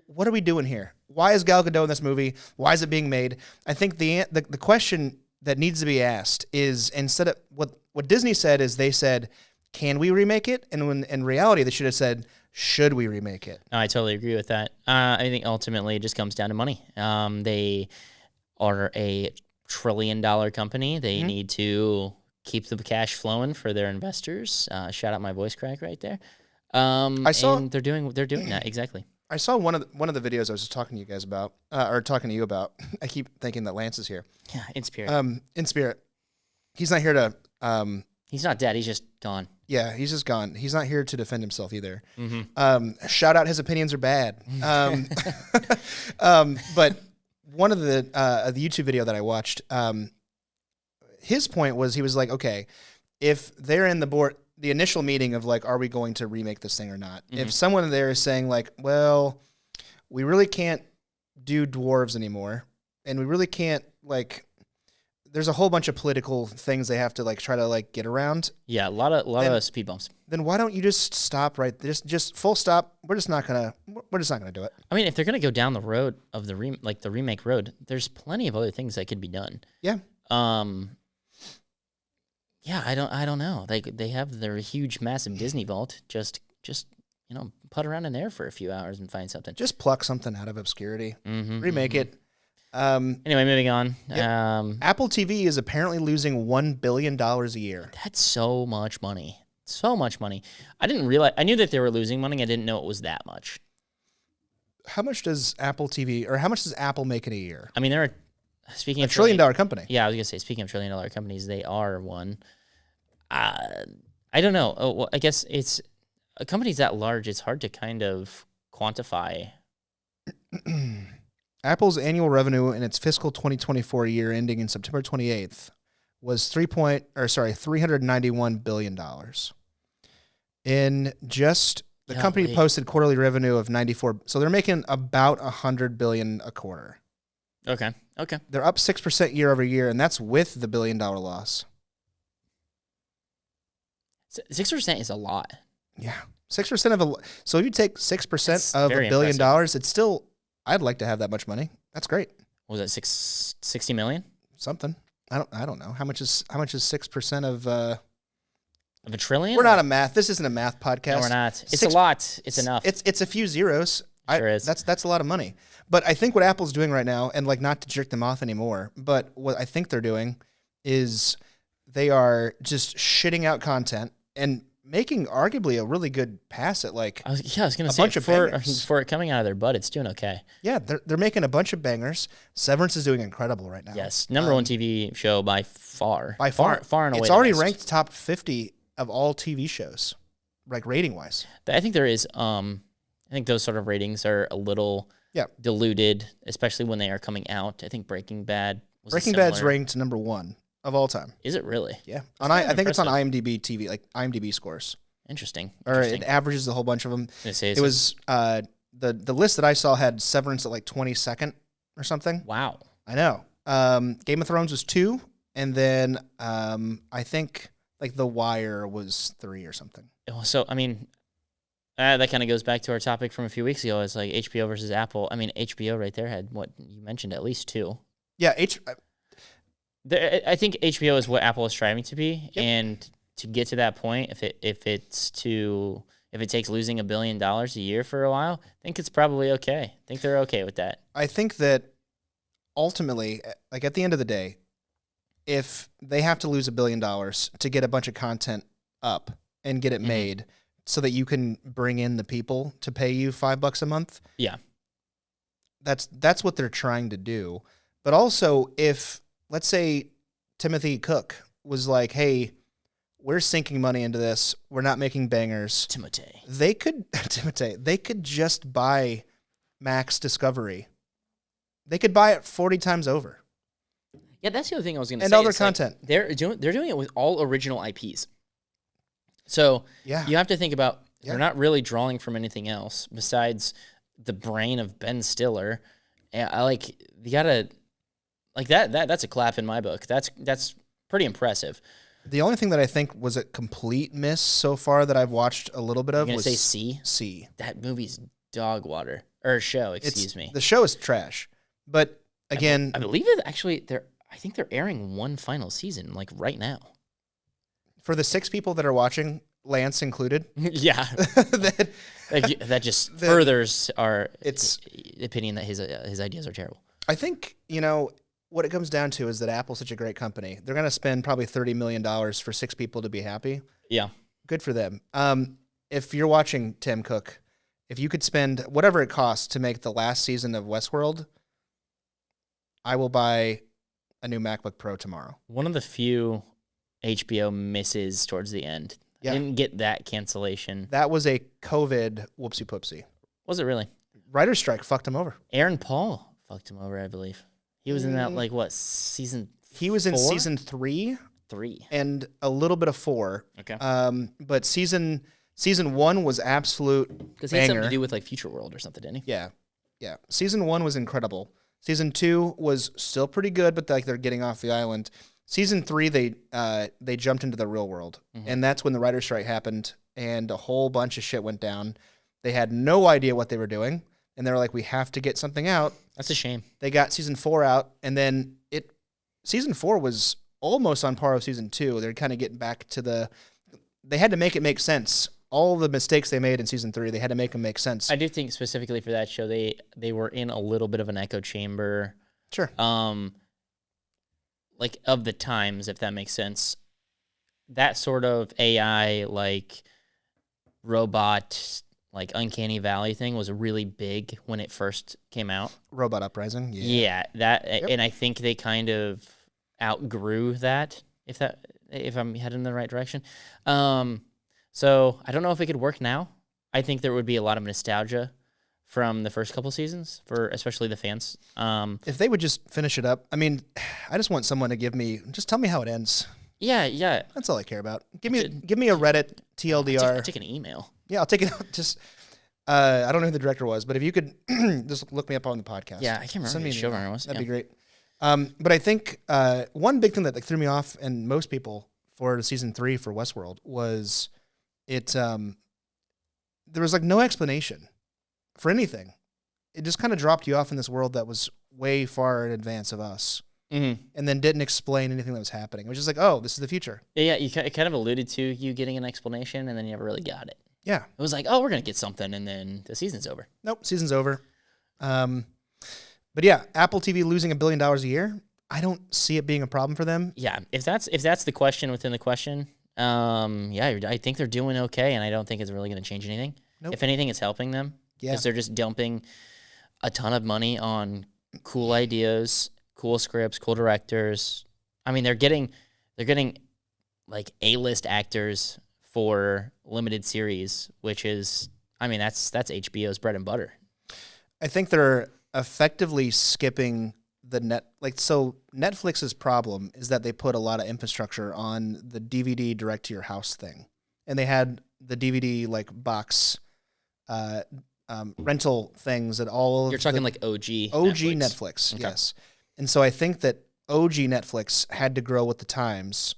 What are we doing here? Why is Gal Gadot in this movie? Why is it being made? I think the question that needs to be asked is, instead of what Disney said, is they said, can we remake it? And when in reality, they should have said, should we remake it? No, I totally agree with that. I think ultimately it just comes down to money. They are a $1 trillion company. They need to keep the cash flowing for their investors. Shout out my voice crack right there. And they're doing that exactly. I saw one of the videos I was just talking to you guys about, or talking to you about. I keep thinking that Lance is here. Yeah, in spirit. In spirit. He's not here to. He's not dead. He's just gone. Yeah, he's just gone. He's not here to defend himself either. Mm-hmm. Shout out, his opinions are bad. But one of the YouTube video that I watched, his point was, he was like, okay, if they're in the initial meeting of like, are we going to remake this thing or not? Mm-hmm. If someone there is saying like, well, we really can't do dwarves anymore, and we really can't, like, there's a whole bunch of political things they have to like try to like get around. Yeah, a lot of speed bumps. Then why don't you just stop right? Just full stop. We're just not gonna do it. I mean, if they're gonna go down the road of the remake road, there's plenty of other things that could be done. Yeah. Yeah, I don't know. They have their huge, massive Disney vault. Just put around in there for a few hours and find something. Just pluck something out of obscurity. Mm-hmm, remake it. Anyway, moving on. Yep. Apple TV is apparently losing $1 billion a year. That's so much money. So much money. I didn't realize. I knew that they were losing money. I didn't know it was that much. How much does Apple TV, or how much does Apple make in a year? I mean, they're speaking of $1 trillion company. Yeah, I was gonna say, speaking of $1 trillion companies, they are one. I don't know. Well, I guess it's a company's that large. It's hard to kind of quantify. Apple's annual revenue in its fiscal 2024 year ending in September 28th was $391 billion. In just the company posted quarterly revenue of 94, so they're making about $100 billion a quarter. Okay. They're up 6% year over year, and that's with the $1 billion loss. 6% is a lot. Yeah, 6% so if you take 6% of $1 billion, it's still. I'd like to have that much money. That's great. What was that, 60 million? Something. I don't know. How much is 6% of $1 trillion? We're not a math. This isn't a math podcast. No, we're not. It's a lot. It's enough. It's a few zeros. Sure is. That's a lot of money. But I think what Apple's doing right now, and like, not to jerk them off anymore, but what I think they're doing is they are just shitting out content and making arguably a really good pass at like I was going to say, for it coming out of their butt, it's doing okay. Yeah, they're making a bunch of bangers. Severance is doing incredible right now. Yes, number one TV show by far. Far and away. It's already ranked top 50 of all TV shows, like rating wise. I think there is. I think those sort of ratings are a little diluted, especially when they are coming out. I think Breaking Bad's ranked number 1 of all time. Is it really? Yeah. I think it's on IMDb TV, like IMDb scores. Interesting. Or it averages a whole bunch of them. It was the list that I saw had Severance at like 22nd or something. Wow. I know. Game of Thrones was 2, and then I think like The Wire was 3 or something. So I mean, that kind of goes back to our topic from a few weeks ago. It's like HBO versus Apple. I mean, HBO right there had what you mentioned, at least 2. Yeah, I think HBO is what Apple is striving to be, and to get to that point, if it takes losing $1 billion a year for a while, I think it's probably okay. I think they're okay with that. I think that ultimately, like at the end of the day, if they have to lose $1 billion to get a bunch of content up and get it made so that you can bring in the people to pay you $5 a month. Yeah. That's what they're trying to do. But also, if, let's say, Timothy Cook was like, hey, we're sinking money into this, we're not making bangers. They could just buy Max Discovery. They could buy it 40 times over. Yeah, that's the other thing I was going to say. And other content. Like they're doing it with all original IPs. So you have to think about, they're not really drawing from anything else besides the brain of Ben Stiller. And you gotta, like that's a clap in my book. That's pretty impressive. The only thing that I think was a complete miss so far that I've watched a little bit of was C. That movie's dog water. Or show, excuse me. The show is trash. But again, I believe it actually I think they're airing one final season like right now. For the 6 people that are watching, Lance included. Yeah. that just furthers our opinion that his ideas are terrible. I think, what it comes down to is that Apple's such a great company. They're going to spend probably $30 million for 6 people to be happy. Yeah. Good for them. If you're watching Tim Cook, if you could spend whatever it costs to make the last season of Westworld, I will buy a new MacBook Pro tomorrow. One of the few HBO misses towards the end. Yeah. I didn't get that cancellation. That was a COVID whoopsie poopsie. Was it really? Writer's strike fucked him over. Aaron Paul fucked him over, I believe. He was in that, season He was 4? In season 3. 3. And a little bit of 4. Okay. But season 1 was absolute because he had something to do with, Future World or something, didn't he? Yeah. Yeah. Season 1 was incredible. Season 2 was still pretty good, but they're getting off the island. Season 3, they jumped into the real world, and that's when the writer's strike happened, and a whole bunch of shit went down. They had no idea what they were doing, and they were like, we have to get something out. That's a shame. They got season 4 out, and then season 4 was almost on par with season 2. They're kind of getting back to they had to make it make sense. All the mistakes they made in season 3, they had to make them make sense. I do think specifically for that show, they were in a little bit of an echo chamber. Sure. Of the times, if that makes sense. That sort of AI, robot, Uncanny Valley thing was really big when it first came out. Robot Uprising? Yeah. And I think they kind of outgrew that, if I'm heading in the right direction. So I don't know if it could work now. I think there would be a lot of nostalgia from the first couple seasons for especially the fans. If they would just finish it up, I mean, I just want someone to just tell me how it ends. Yeah. That's all I care about. Give me a Reddit TLDR. I'll take an email. Yeah, I'll take it. Just I don't know who the director was, but if you could just look me up on the podcast. Yeah, I can't remember who the showrunner was. That'd be great. But I think one big thing that threw me off, and most people for season 3 for Westworld, was there was no explanation for anything. It just kind of dropped you off in this world that was way far in advance of us, and then didn't explain anything that was happening. It was just this is the future. Yeah, it kind of alluded to you getting an explanation, and then you never really got it. Yeah. It was we're going to get something, and then the season's over. Nope, season's over. But yeah, Apple TV losing $1 billion a year, I don't see it being a problem for them. Yeah, if that's the question within the question, I think they're doing okay, and I don't think it's really going to change anything. Nope. If anything, it's helping them. Yeah. Because they're just dumping a ton of money on cool ideas, cool scripts, cool directors. I mean, they're getting A-list actors for limited series, which is, that's HBO's bread and butter. I think they're effectively skipping so Netflix's problem is that they put a lot of infrastructure on the DVD direct to your house thing. And they had the DVD box rental things at all. You're talking OG Netflix, okay. Yes. And so I think that OG Netflix had to grow with the times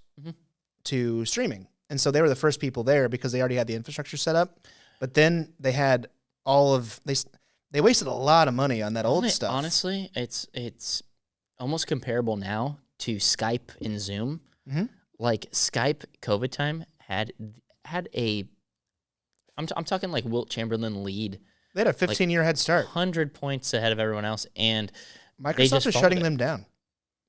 to streaming. And so they were the first people there because they already had the infrastructure set up. But then they had they wasted a lot of money on that old stuff. Honestly, it's almost comparable now to Skype and Zoom. like Skype COVID time had a I'm talking like Wilt Chamberlain lead. They had a 15-year head start. 100 points ahead of everyone else, and Microsoft is shutting them down.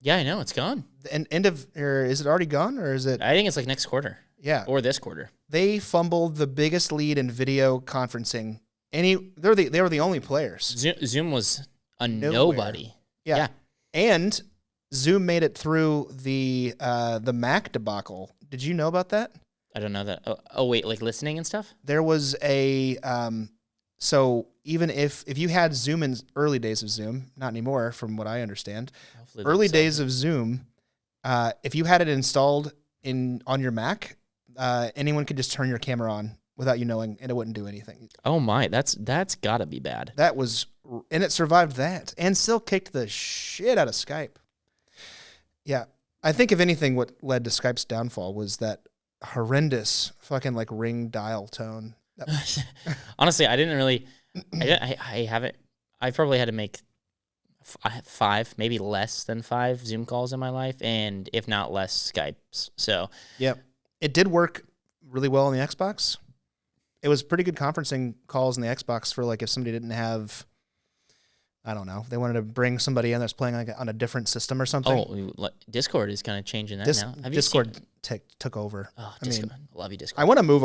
Yeah, I know, it's gone. And is it already gone, or is it? I think it's like next quarter. Yeah. Or this quarter. They fumbled the biggest lead in video conferencing. They were the only players. Zoom was a nobody. Yeah. And Zoom made it through the Mac debacle. Did you know about that? I don't know that. Oh wait, like listening and stuff? There was a so even if you had Zoom in early days of Zoom, not anymore from what I understand. Early days of Zoom, if you had it installed on your Mac, anyone could just turn your camera on without you knowing, and it wouldn't do anything. Oh my, that's got to be bad. And it survived that and still kicked the shit out of Skype. Yeah. I think if anything, what led to Skype's downfall was that horrendous fucking like ring dial tone. Honestly, I didn't really, I haven't, I probably had to make 5, maybe less than 5 Zoom calls in my life, and if not less, Skypes. So, yeah, it did work really well on the Xbox. It was pretty good conferencing calls on the Xbox for like if somebody didn't have, I don't know, they wanted to bring somebody in that's playing like on a different system or something. Oh, Discord is kind of changing that now. Have Discord took over. Oh, Discord. I love you, Discord. I want to move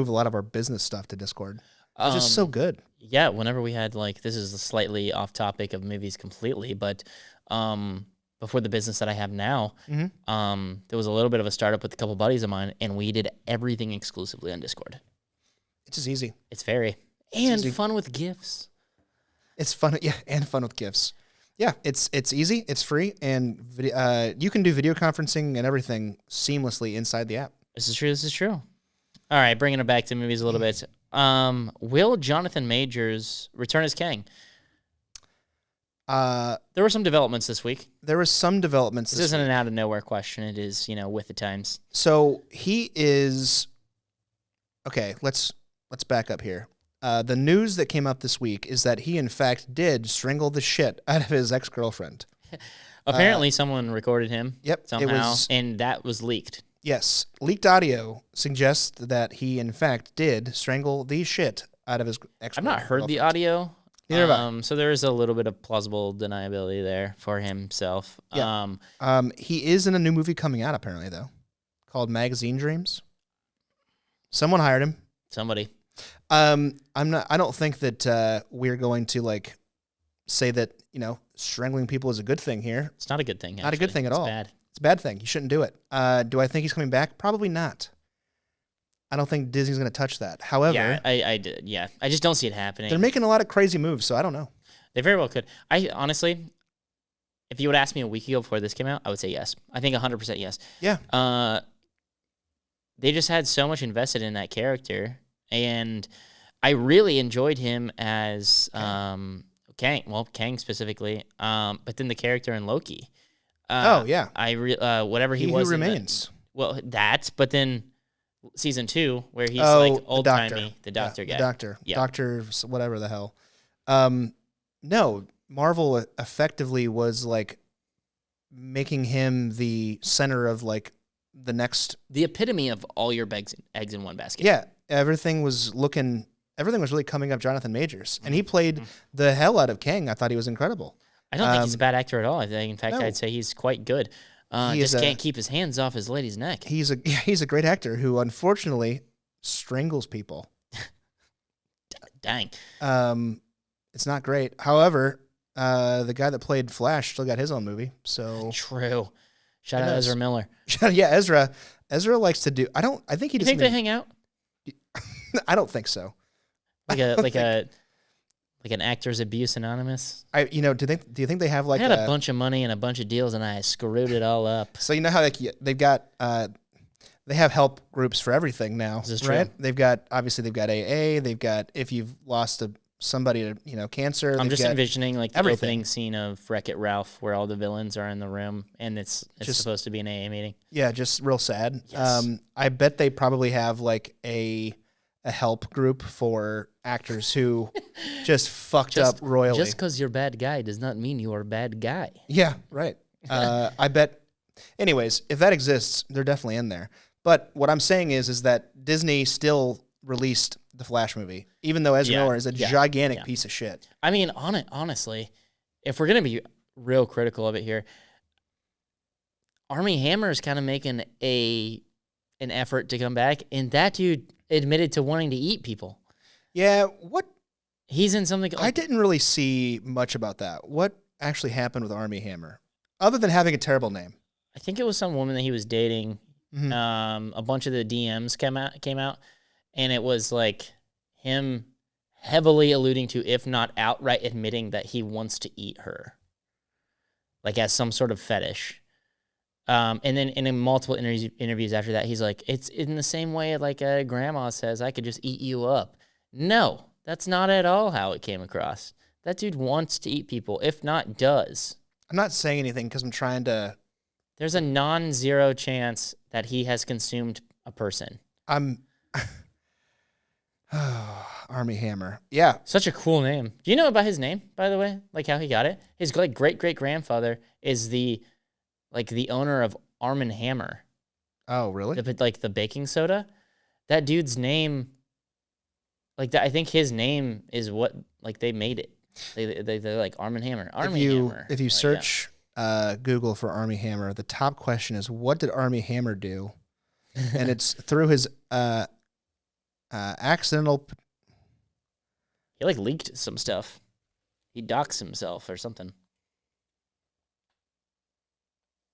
a lot of our business stuff to Discord. It's just so good. Yeah, whenever we had this is slightly off topic of movies completely, but before the business that I have now, there was a little bit of a startup with a couple buddies of mine, and we did everything exclusively on Discord. It's just easy. It's very and fun with GIFs. It's fun, yeah, and fun with GIFs. Yeah, it's easy, it's free, and you can do video conferencing and everything seamlessly inside the app. This is true. All right, bringing it back to movies a little bit. Will Jonathan Majors return as Kang? There were some developments this week. This isn't an out of nowhere question. It is, with the times. So he is. Okay, let's back up here. The news that came out this week is that he, in fact, did strangle the shit out of his ex-girlfriend. Apparently, someone recorded him. Yep, somehow, and that was leaked. Yes, leaked audio suggests that he, in fact, did strangle the shit out of his ex-girlfriend. I've not heard the audio. Neither have I. So there is a little bit of plausible deniability there for himself. Yeah. He is in a new movie coming out, apparently, though, called Magazine Dreams. Someone hired him. Somebody. I don't think that we're going to say that, strangling people is a good thing here. It's not a good thing. Not a good thing at all. Bad. It's a bad thing. You shouldn't do it. Do I think he's coming back? Probably not. I don't think Disney's going to touch that. However, yeah, I did. Yeah, I just don't see it happening. They're making a lot of crazy moves, so I don't know. They very well could. I honestly, if you would ask me a week ago before this came out, I would say yes. I think 100% yes. Yeah. They just had so much invested in that character, and I really enjoyed him as Kang. Well, Kang specifically, but then the character in Loki. Oh yeah. Whatever he was. Who Remains. But then season 2 where he's old timey, the doctor guy. The doctor. Yeah. Doctor whatever the hell. No, Marvel effectively was making him the center of the epitome of all your eggs in one basket. Yeah. Everything was really coming up Jonathan Majors. And he played the hell out of Kang. I thought he was incredible. I don't think he's a bad actor at all. I think, in fact, I'd say he's quite good. Just can't keep his hands off his lady's neck. He's a great actor who unfortunately strangles people. Dang. It's not great. However, the guy that played Flash still got his own movie. So true. Shout out Ezra Miller. Yeah, Ezra. Ezra likes to do. I think he. You think they hang out? I don't think so. Like an Actors Abuse Anonymous. Do you think they have I had a bunch of money and a bunch of deals, and I screwed it all up. So you know how they've got they have help groups for everything now, is this right? True? They've got AA. They've got if you've lost somebody to cancer. I'm just envisioning the opening scene of Wreck-It Ralph, where all the villains are in the room, and it's just supposed to be an AA meeting. Yeah, just real sad. Yes. I bet they probably have a help group for actors who just fucked up royally. Just because you're a bad guy does not mean you're a bad guy. Yeah, right. I bet Anyways, if that exists, they're definitely in there. But what I'm saying is that Disney still released the Flash movie, even though Ezra Miller is a gigantic piece of shit. I mean, honestly, if we're gonna be real critical of it here, Armie Hammer is kind of making an effort to come back, and that dude admitted to wanting to eat people. Yeah, what? He's in something. I didn't really see much about that. What actually happened with Armie Hammer, other than having a terrible name? I think it was some woman that he was dating. Mm-hmm. A bunch of the DMs came out, and it was like him heavily alluding to, if not outright admitting, that he wants to eat her, like as some sort of fetish. And then in multiple interviews after that, he's like, it's in the same way like a grandma says, I could just eat you up. No, that's not at all how it came across. That dude wants to eat people, if not does. I'm not saying anything because I'm trying to... There's a non-zero chance that he has consumed a person. Armie Hammer. Yeah. Such a cool name. Do you know about his name, by the way? Like how he got it? His like great-great-grandfather is the owner of Arm & Hammer. Oh, really? Like the baking soda. That dude's name, like that, I think his name is what, like they made it. They're like Arm & Hammer. Hammer. If you search Google for Armie Hammer, the top question is, what did Armie Hammer do? And it's through his accidental... He like leaked some stuff. He doxed himself or something.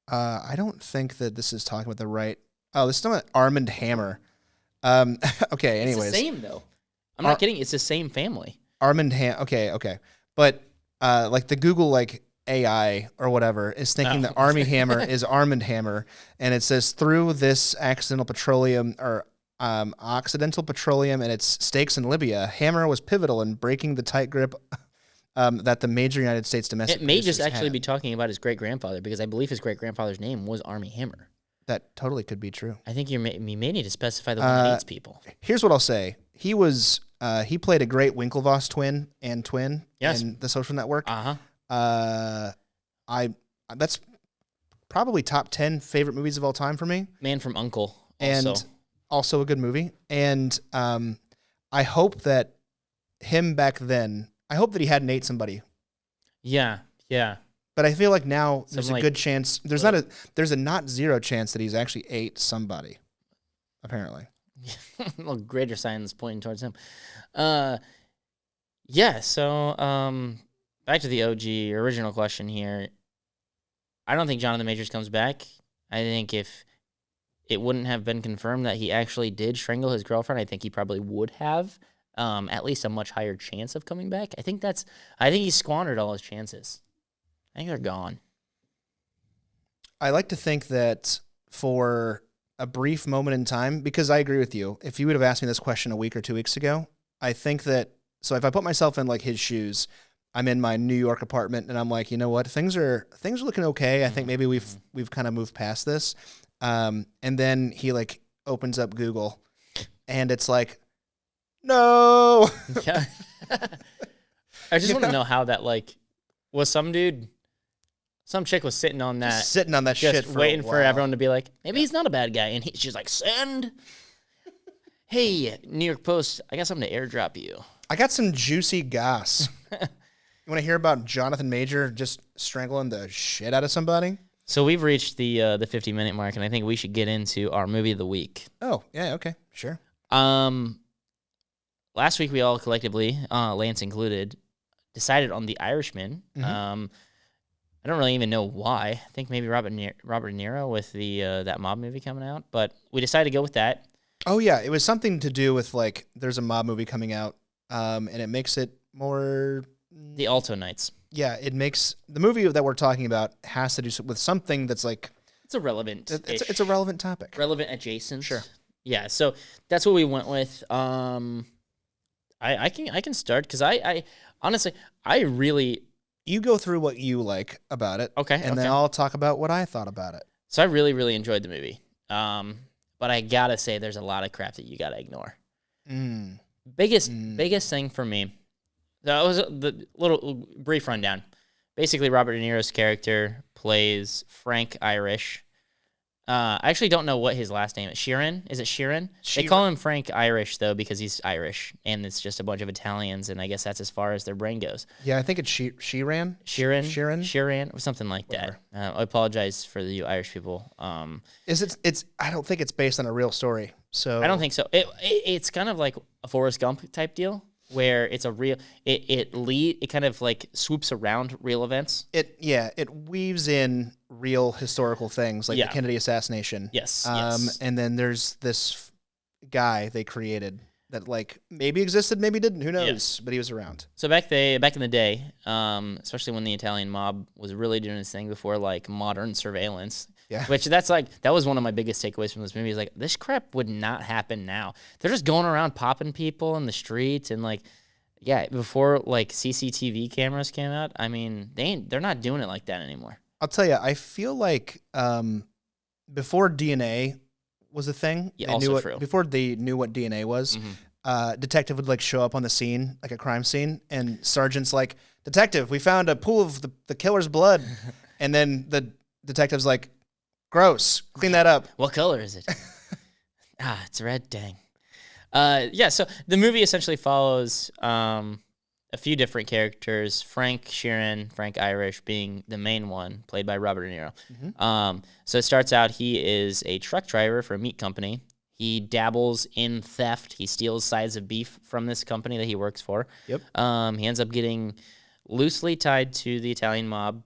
I don't think that this is talking about the right... Oh, this is talking about Arm & Hammer. Okay, anyways. It's the same, though. I'm not kidding. It's the same family. Arm & Hammer. Okay. But like the Google like AI or whatever is thinking that Armie Hammer is Arm & Hammer, and it says through this accidental petroleum and its stakes in Libya, Hammer was pivotal in breaking the tight grip that the major United States domestic... It may just actually be talking about his great-grandfather, because I believe his great-grandfather's name was Armie Hammer. That totally could be true. I think you may need to specify the one that eats people. Here's what I'll say. He played a great Winklevoss twin in The Social Network. That's probably top 10 favorite movies of all time for me. Man from U.N.C.L.E. And also a good movie. And I hope that him back then... I hope that he hadn't ate somebody. Yeah. But I feel like now there's a good chance. There's a not zero chance that he's actually ate somebody. Apparently. Well, greater signs pointing towards him. Yeah. So back to the OG original question here. I don't think Jonathan Majors comes back. I think if it wouldn't have been confirmed that he actually did strangle his girlfriend, I think he probably would have. At least a much higher chance of coming back. I think he squandered all his chances. I think they're gone. I like to think that for a brief moment in time, because I agree with you, if you would have asked me this question a week or 2 weeks ago, I think that, so if I put myself in like his shoes, I'm in my New York apartment and I'm like, you know what, things are looking okay. I think maybe we've kind of moved past this. And then he like opens up Google and it's like, no. Yeah. I just want to know how that like was. Some chick was sitting on that shit, waiting for everyone to be like, maybe he's not a bad guy, and she's like, send. Hey, New York Post, I got something to airdrop you. I got some juicy goss. You want to hear about Jonathan Major just strangling the shit out of somebody? So we've reached the 50-minute mark, and I think we should get into our movie of the week. Oh yeah, okay, sure. Last week we all collectively, Lance included, decided on The Irishman. Mm-hmm. I don't really even know why. I think maybe Robert De Niro with the that mob movie coming out, but we decided to go with that. Oh yeah, it was something to do with like there's a mob movie coming out, and it makes it more... The Alto Knights. Yeah, it makes... The movie that we're talking about has to do with something that's like... It's a relevant... It's a relevant topic. Relevant adjacent. Sure. Yeah, so that's what we went with. I can start because I honestly I really... You go through what you like about it. Okay. And then I'll talk about what I thought about it. So I really, really enjoyed the movie. But I gotta say there's a lot of crap that you gotta ignore. Biggest thing for me, that was the brief rundown. Basically, Robert De Niro's character plays Frank Irish, I actually don't know what his last name is. Sheeran? Is it Sheeran? They call him Frank Irish, though, because he's Irish, and it's just a bunch of Italians, and I guess that's as far as their brain goes. Yeah, I think it's Sheeran. Sheeran, or something like that. I apologize for you Irish people. It's I don't think it's based on a real story. So I don't think so. It's kind of like a Forrest Gump type deal, where it's a real it kind of like swoops around real events. It weaves in real historical things like the Kennedy assassination. Yes. And then there's this guy they created that like maybe existed, maybe didn't. Who knows? But he was around. So back in the day, especially when the Italian mob was really doing this thing before like modern surveillance. Yeah. Which that was one of my biggest takeaways from this movie is like this crap would not happen now. They're just going around popping people in the streets and like before like CCTV cameras came out, I mean, they're not doing it like that anymore. I'll tell you, I feel like before DNA was a thing, before they knew what DNA was, detective would like show up on the scene, like a crime scene, and sergeant's like, "Detective, we found a pool of the killer's blood," and then the detective's like, "Gross, clean that up." What color is it? It's red. Dang. So the movie essentially follows a few different characters, Frank Irish being the main one, played by Robert De Niro. So it starts out, he is a truck driver for a meat company. He dabbles in theft. He steals sides of beef from this company that he works for. Yep. He ends up getting loosely tied to the Italian mob.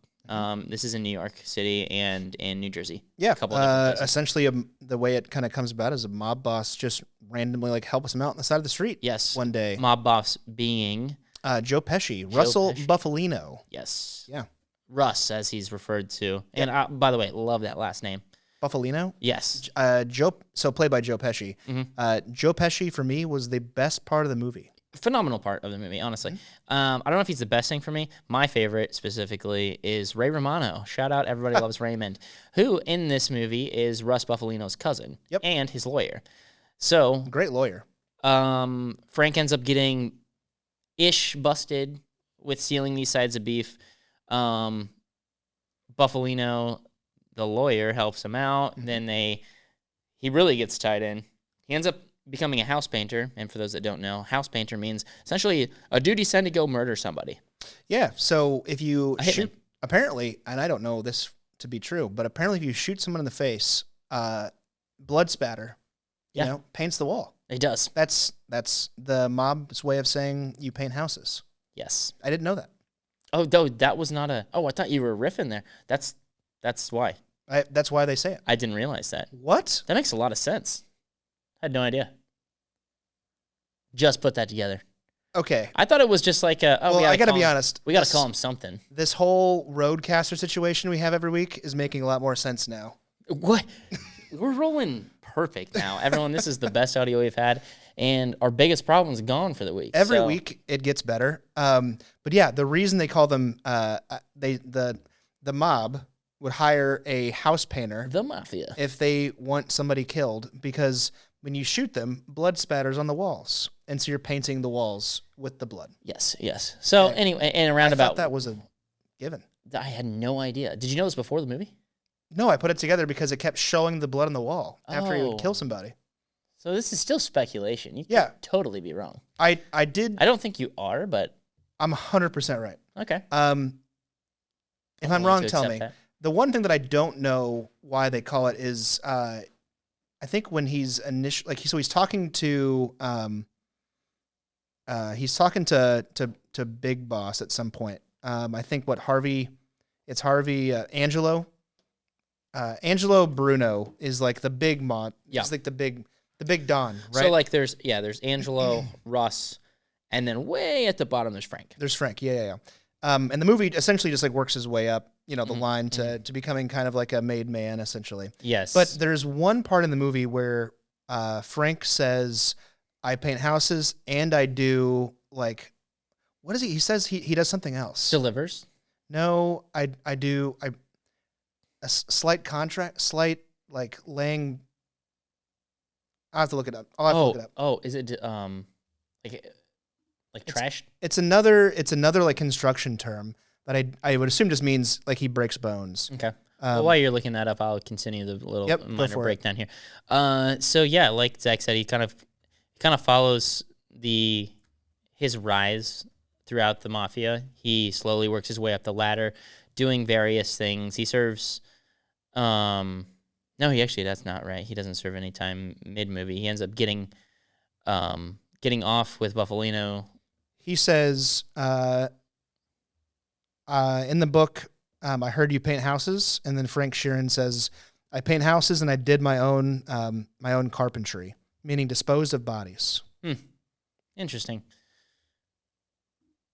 This is in New York City and in New Jersey. Yeah, essentially the way it kind of comes about is a mob boss just randomly like helps him out on the side of the street. Yes. One day. Mob boss being... Joe Pesci. Russell Buffalino. Yes. Yeah. Russ, as he's referred to. And by the way, love that last name. Buffalino? Yes. Played by Joe Pesci. Joe Pesci, for me, was the best part of the movie. Phenomenal part of the movie, honestly. I don't know if he's the best thing for me. My favorite, specifically, is Ray Romano. Shout out, everybody loves Raymond, who, in this movie, is Russ Buffalino's cousin and his lawyer. So great lawyer. Frank ends up getting busted with stealing these sides of beef. Buffalino, the lawyer, helps him out. Then he really gets tied in. He ends up becoming a house painter, and for those that don't know, house painter means essentially a duty sent to go murder somebody. Yeah, so if you shoot, apparently, and I don't know this to be true, but apparently if you shoot someone in the face, blood spatter, paints the wall. It does. That's the mob's way of saying you paint houses. Yes. I didn't know that. Oh, that was not a... Oh, I thought you were riffing there. That's why. That's why they say it. I didn't realize that. What? That makes a lot of sense. I had no idea. Just put that together. Okay. I thought it was just like I got to be honest. We got to call him something. This whole roadcaster situation we have every week is making a lot more sense now. What? We're rolling perfect now. Everyone, this is the best audio we've had, and our biggest problem is gone for the week. Every week it gets better. But yeah, the reason they call them the mob would hire a house painter, the mafia, if they want somebody killed, because when you shoot them, blood spatters on the walls, and so you're painting the walls with the blood. Yes. So anyway, and around I thought that was a given. I had no idea. Did you know this before the movie? No, I put it together because it kept showing the blood on the wall after he would kill somebody. So this is still speculation. You could totally be wrong. I did. I don't think you are, but I'm 100% right. Okay. If I'm wrong, tell me. The one thing that I don't know why they call it is, I think when he's he's talking to Big Boss at some point. I think Angelo. Angelo Bruno is like the big mod. Yeah. He's like the big Don, right? So like there's Angelo, Russ, and then way at the bottom there's Frank. There's Frank. Yeah. And the movie essentially just like works his way up, the line to becoming kind of like a made man essentially. Yes. But there's one part in the movie where Frank says, "I paint houses and I do like," what is he? He says he does something else. Delivers. No, I do a slight like laying. I have to look it up. I'll have to look it up. Oh, is it like trash? It's another like construction term that I would assume just means like he breaks bones. Okay. Well, while you're looking that up, I'll continue the little minor breakdown here. So yeah, like Zach said, he kind of follows his rise throughout the mafia. He slowly works his way up the ladder, doing various things. He serves. No, that's not right. He doesn't serve any time mid-movie. He ends up getting off with Buffalino. He says, in the book, I heard you paint houses, and then Frank Sheeran says, I paint houses and I did my own carpentry, meaning disposed of bodies. Interesting.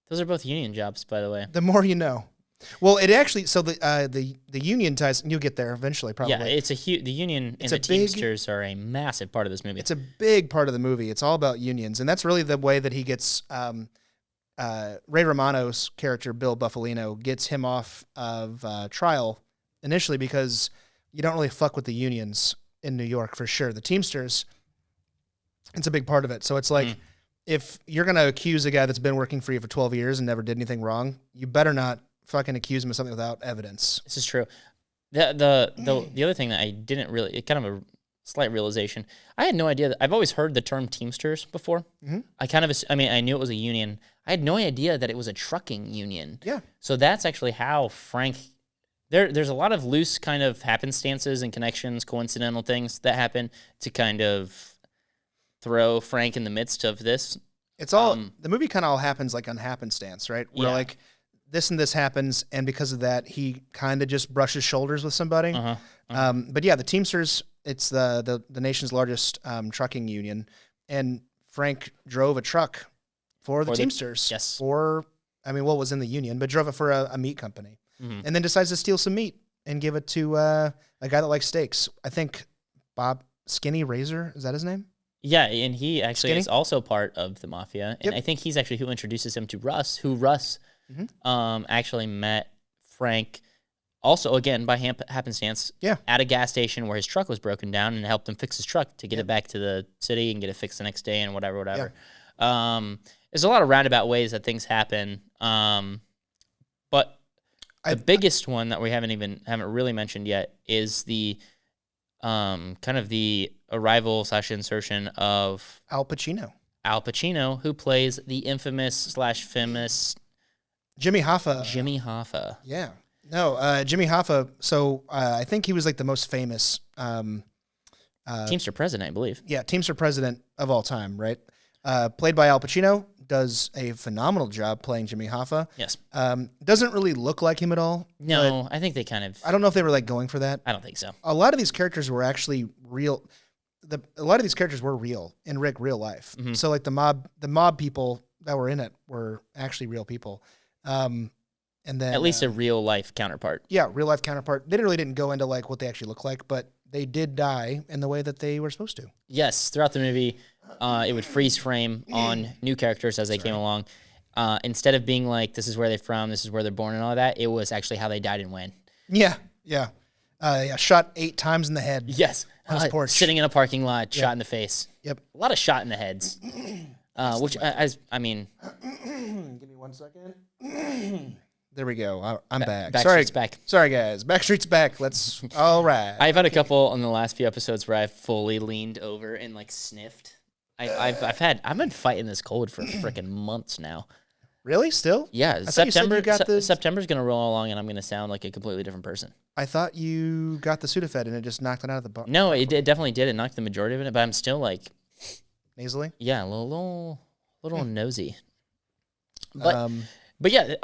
Those are both union jobs, by the way. The more you know. Well, it actually, so the union ties, and you'll get there eventually, probably. Yeah, the union and the Teamsters are a massive part of this movie. It's a big part of the movie. It's all about unions, and that's really the way that he gets, Ray Romano's character, Bill Buffalino, gets him off of trial initially because you don't really fuck with the unions in New York, for sure. The Teamsters, it's a big part of it. So it's like, if you're going to accuse a guy that's been working for you for 12 years and never did anything wrong, you better not fucking accuse him of something without evidence. This is true. The other thing that I didn't really, kind of a slight realization, I had no idea that I've always heard the term Teamsters before. Mm-hmm. I knew it was a union. I had no idea that it was a trucking union. Yeah. So that's actually how Frank, there's a lot of loose kind of happenstances and connections, coincidental things that happen to kind of throw Frank in the midst of this. It's all, the movie kind of all happens like on happenstance, right? Where like this and this happens, and because of that, he kind of just brushes shoulders with somebody. But yeah, the Teamsters, it's the nation's largest trucking union, and Frank drove a truck for the Teamsters. Yes. What was in the union, but drove it for a meat company, and then decides to steal some meat and give it to a guy that likes steaks. I think Bob Skinny Razor, is that his name? Yeah, and he actually is also part of the mafia, and I think he's actually who introduces him to Russ, who Russ actually met Frank also, again, by happenstance, at a gas station where his truck was broken down, and helped him fix his truck to get it back to the city and get it fixed the next day and whatever. There's a lot of roundabout ways that things happen, but the biggest one that we haven't really mentioned yet is the kind of the arrival / insertion of Al Pacino, who plays the infamous/famous Jimmy Hoffa. Yeah. No, Jimmy Hoffa. So I think he was like the most famous Teamster president, I believe. Yeah, Teamster president of all time, right? Played by Al Pacino, does a phenomenal job playing Jimmy Hoffa. Yes. Doesn't really look like him at all. No, I think they kind of... I don't know if they were like going for that. I don't think so. A lot of these characters were actually real. A lot of these characters were real in real life. Mm-hmm. So like the mob people that were in it were actually real people. And then at least a real life counterpart. Yeah, real life counterpart. They really didn't go into like what they actually look like, but they did die in the way that they were supposed to. Yes, throughout the movie, it would freeze frame on new characters as they came along. Instead of being like, this is where they're from, this is where they're born and all that, it was actually how they died and when. Yeah. Shot 8 times in the head. Yes. On his porch. Sitting in a parking lot, shot in the face. Yep. A lot of shot in the heads. Which, I mean... Give me 1 second. There we go. I'm back. Backstreet's back. Sorry, guys. Backstreet's back. All right. I've had a couple on the last few episodes where I've fully leaned over and like sniffed. I've been fighting this cold for freaking months now. Really? Still? Yeah. September's gonna roll along, and I'm gonna sound like a completely different person. I thought you got the Sudafed and it just knocked it out of the box. No, it definitely did. It knocked the majority of it, but I'm still like nasally. Yeah, a little nosy. But yeah.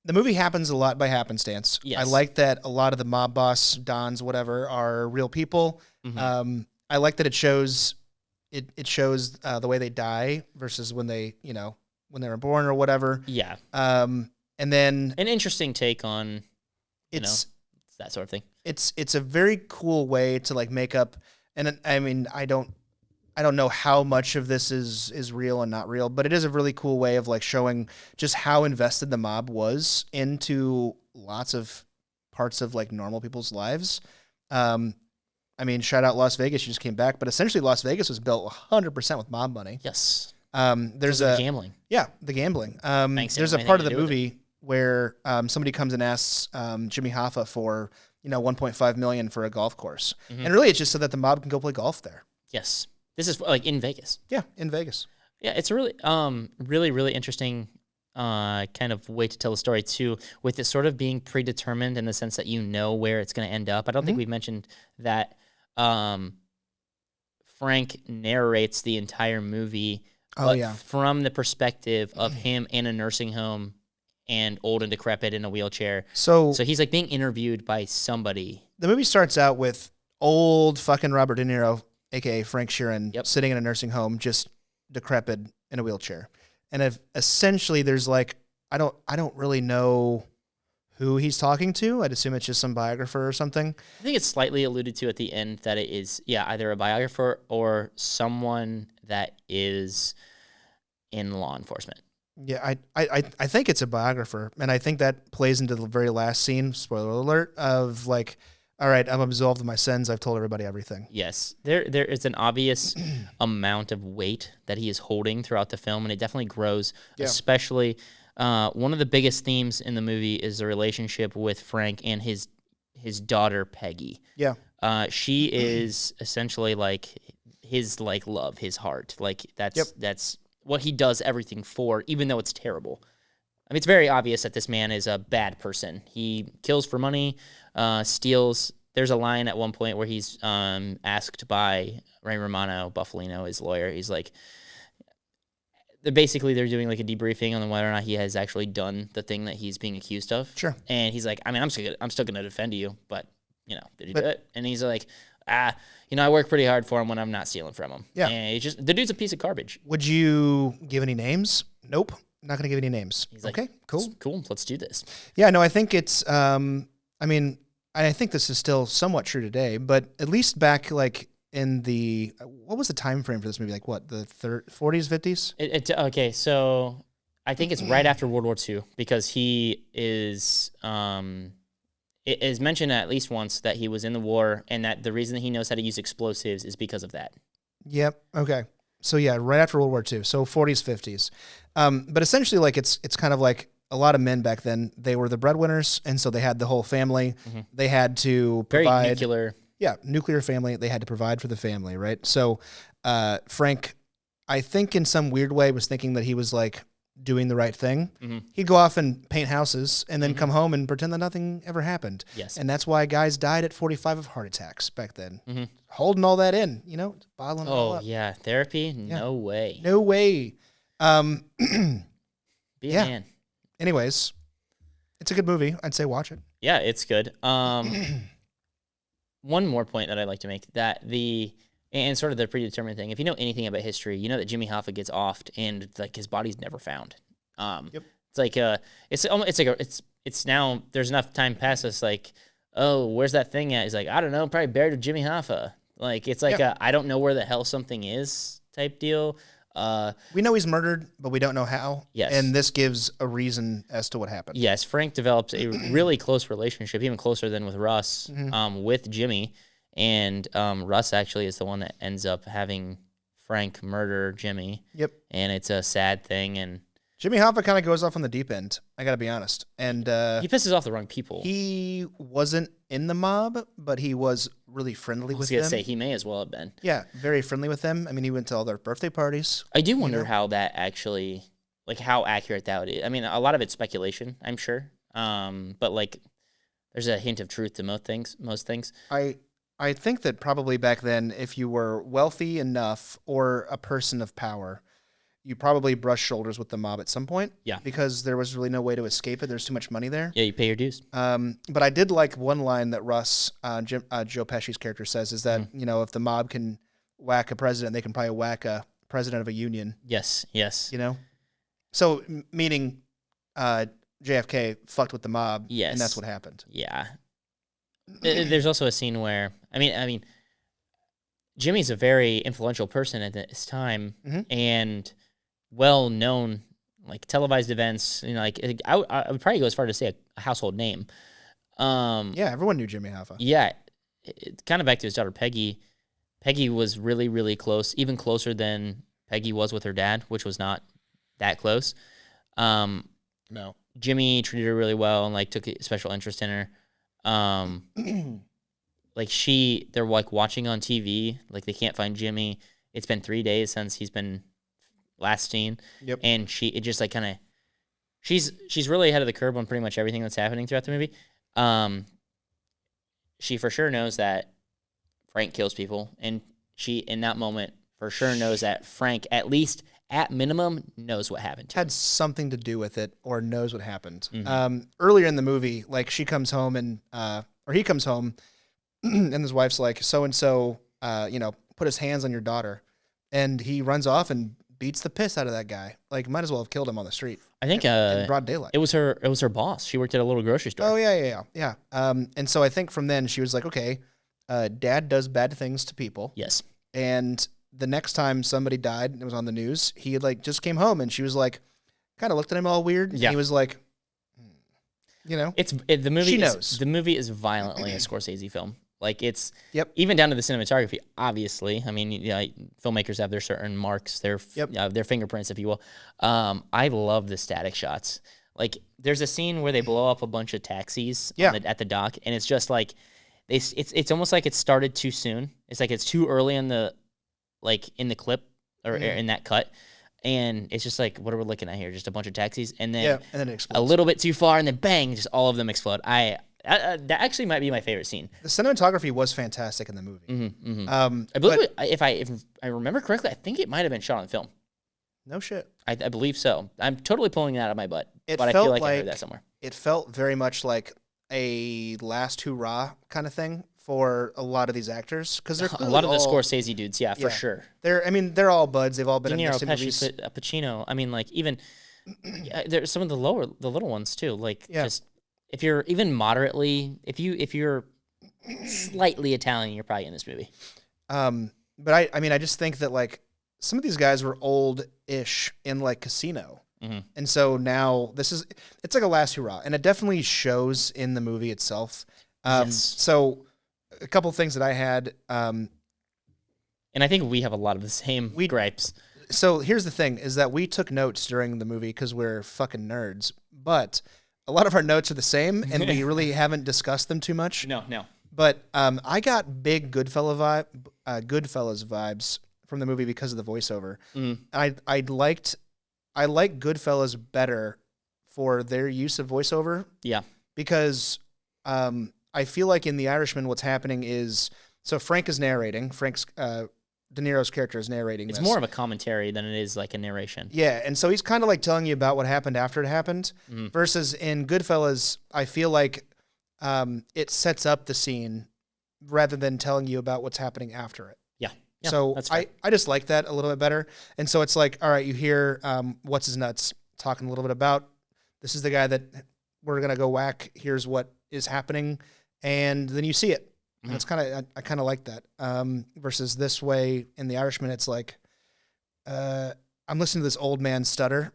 The movie happens a lot by happenstance. Yes. I like that a lot of the mob boss, dons, whatever, are real people. Mm-hmm. I like that it shows the way they die versus when they were born or whatever. Yeah. And then an interesting take on that sort of thing. It's a very cool way to like make up. And I mean, I don't know how much of this is real and not real, but it is a really cool way of like showing just how invested the mob was into lots of parts of like normal people's lives. I mean, shout out Las Vegas, you just came back, but essentially Las Vegas was built 100% with mob money. Yes. There's the gambling. Yeah, the gambling. Thanks, there's a part of the movie where somebody comes and asks Jimmy Hoffa for $1.5 million for a golf course, and really it's just so that the mob can go play golf there. Yes, this is like in Vegas. Yeah, in Vegas. Yeah, it's a really interesting kind of way to tell the story too, with it sort of being predetermined in the sense that you know where it's going to end up. I don't think we've mentioned that Frank narrates the entire movie from the perspective of him in a nursing home and old and decrepit in a wheelchair. So he's like being interviewed by somebody. The movie starts out with old fucking Robert De Niro, a.k.a. Frank Sheeran, sitting in a nursing home, just decrepit in a wheelchair. And essentially there's like, I don't really know who he's talking to. I'd assume it's just some biographer or something. I think it's slightly alluded to at the end that it is, either a biographer or someone that is in law enforcement. Yeah, I think it's a biographer, and I think that plays into the very last scene, spoiler alert, of like, all right, I'm absolved of my sins. I've told everybody everything. Yes, there is an obvious amount of weight that he is holding throughout the film, and it definitely grows, especially one of the biggest themes in the movie is the relationship with Frank and his daughter, Peggy. Yeah. She is essentially like his like love, his heart. Like that's what he does everything for, even though it's terrible. I mean, it's very obvious that this man is a bad person. He kills for money, steals. There's a line at one point where he's asked by Ray Romano, Buffalino, his lawyer. He's like, they're doing like a debriefing on whether or not he has actually done the thing that he's being accused of. Sure. And he's like, I mean, I'm still going to defend you, but did he do it? And he's like, I work pretty hard for him when I'm not stealing from him. Yeah. And the dude's a piece of garbage. Would you give any names? Nope. Not going to give any names. He's like, okay, cool. Cool. Let's do this. Yeah, no, I think it's, I think this is still somewhat true today, but at least back like in what was the time frame for this movie? Like what, the 40s, 50s? Okay, so I think it's right after World War II because he is, it is mentioned at least once that he was in the war and that the reason that he knows how to use explosives is because of that. Yep. Okay. So yeah, right after World War II. So 40s, 50s. But essentially like it's kind of like a lot of men back then, they were the breadwinners. And so they had the whole family. Mm-hmm. They had to provide. Very nuclear. Yeah. Nuclear family. They had to provide for the family. Right. So, Frank, I think in some weird way was thinking that he was like doing the right thing. Mm-hmm. He'd go off and paint houses and then come home and pretend that nothing ever happened. Yes. And that's why guys died at 45 of heart attacks back then. Mm-hmm. Holding all that in, bottling it all up. Oh, yeah. Therapy? Yeah. No way. No way. Be a man. Anyways, it's a good movie. I'd say watch it. Yeah, it's good. One more point that I'd like to make, and sort of the predetermined thing. If you know anything about history, you know that Jimmy Hoffa gets offed and like his body's never found. It's like it's now there's enough time past us. Like, oh, where's that thing at? He's like, I don't know, probably buried with Jimmy Hoffa. Like it's like I don't know where the hell something is type deal. We know he's murdered, but we don't know how. Yes, and this gives a reason as to what happened. Yes, Frank develops a really close relationship, even closer than with Russ, with Jimmy. And Russ actually is the one that ends up having Frank murder Jimmy. Yep. And it's a sad thing. And Jimmy Hoffa kind of goes off on the deep end. I got to be honest. And he pisses off the wrong people. He wasn't in the mob, but he was really friendly with them. I was going to say, he may as well have been. Yeah, very friendly with them. I mean, he went to all their birthday parties. I do wonder how that actually, like how accurate that would be. I mean, a lot of it's speculation, I'm sure. But like, there's a hint of truth to most things. I think that probably back then, if you were wealthy enough or a person of power, you probably brushed shoulders with the mob at some point. Yeah. Because there was really no way to escape it. There's too much money there. Yeah, you pay your dues. But I did like one line that Russ, Joe Pesci's character says, is that, if the mob can whack a president, they can probably whack a president of a union. Yes. So, meaning JFK fucked with the mob. Yes. And that's what happened. Yeah. There's also a scene where, I mean, Jimmy's a very influential person at this time and well-known, like televised events. Like I would probably go as far to say a household name. Yeah, everyone knew Jimmy Hoffa. Yeah, kind of back to his daughter Peggy. Peggy was really, really close, even closer than Peggy was with her dad, which was not that close. No. Jimmy treated her really well and like took a special interest in her. Like they're like watching on TV, like they can't find Jimmy. It's been 3 days since he's been last seen. Yep. And she's really ahead of the curve on pretty much everything that's happening throughout the movie. She for sure knows that Frank kills people, and she in that moment for sure knows that Frank, at least at minimum, knows what happened to him. Had something to do with it or knows what happened. Mm-hmm. Earlier in the movie, like she comes home and or he comes home and his wife's like, so-and-so, put his hands on your daughter. And he runs off and beats the piss out of that guy. Like, might as well have killed him on the street. I think in broad daylight. It was her boss. She worked at a little grocery store. Oh, yeah. And so I think from then she was like, okay, Dad does bad things to people. Yes. And the next time somebody died and it was on the news, he like just came home and she was like, kind of looked at him all weird. Yeah. And he was like, the movie. She knows. The movie is violently a Scorsese film. Like it's even down to the cinematography. Obviously, I mean, filmmakers have their certain marks, their fingerprints, if you will. I love the static shots. Like there's a scene where they blow up a bunch of taxis at the dock, and it's just like it's almost like it started too soon. It's like it's too early in the clip or in that cut. And it's just like, what are we looking at here? Just a bunch of taxis, and then it explodes. A little bit too far, and then bang, just all of them explode. That actually might be my favorite scene. The cinematography was fantastic in the movie. Mm-hmm, mm-hmm. I believe if I remember correctly, I think it might have been shot on film. No shit. I believe so. I'm totally pulling that out of my butt, but I felt feel like I heard that somewhere. It felt very much like a last hurrah kind of thing for a lot of these actors, because they're a lot of the Scorsese dudes, for sure. They're all buds. They've all been in movies. Pacino. I mean, like even there's some of the little ones too. Like just if you're even moderately, if you're slightly Italian, you're probably in this movie. But I just think that like some of these guys were old-ish in like Casino. Mm-hmm. And so now it's like a last hurrah, and it definitely shows in the movie itself. So a couple things that I had, and I think we have a lot of the same gripes. So here's the thing: is that we took notes during the movie because we're fucking nerds, but a lot of our notes are the same, and we really haven't discussed them too much. No. But I got big Goodfellas vibes from the movie because of the voiceover. Mm. I like Goodfellas better for their use of voiceover. Yeah. Because I feel like in The Irishman, what's happening is, so Frank is narrating. De Niro's character is narrating It's this. more of a commentary than it is like a narration. Yeah, and so he's kind of like telling you about what happened after it happened. Mm. Versus in Goodfellas, I feel like it sets up the scene rather than telling you about what's happening after it. Yeah. So I just like that a little bit better. And so it's like, all right, you hear what's his nuts talking a little bit about, this is the guy that we're going to go whack. Here's what is happening. And then you see it. And it's I kind of like that. Versus this way in The Irishman, it's like, I'm listening to this old man stutter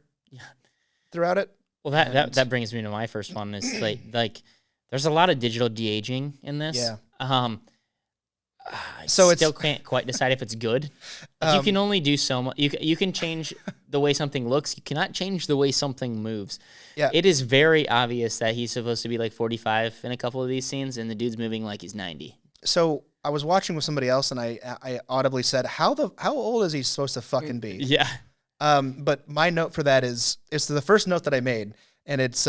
throughout it. Well, that brings me to my first one. Is like there's a lot of digital de-aging in this. Yeah. I still can't quite decide if it's good. You can only do so much. You can change the way something looks. You cannot change the way something moves. Yeah. It is very obvious that he's supposed to be like 45 in a couple of these scenes, and the dude's moving like he's 90. So I was watching with somebody else, and I audibly said, how old is he supposed to fucking be? Yeah. But my note for that is the first note that I made, and it's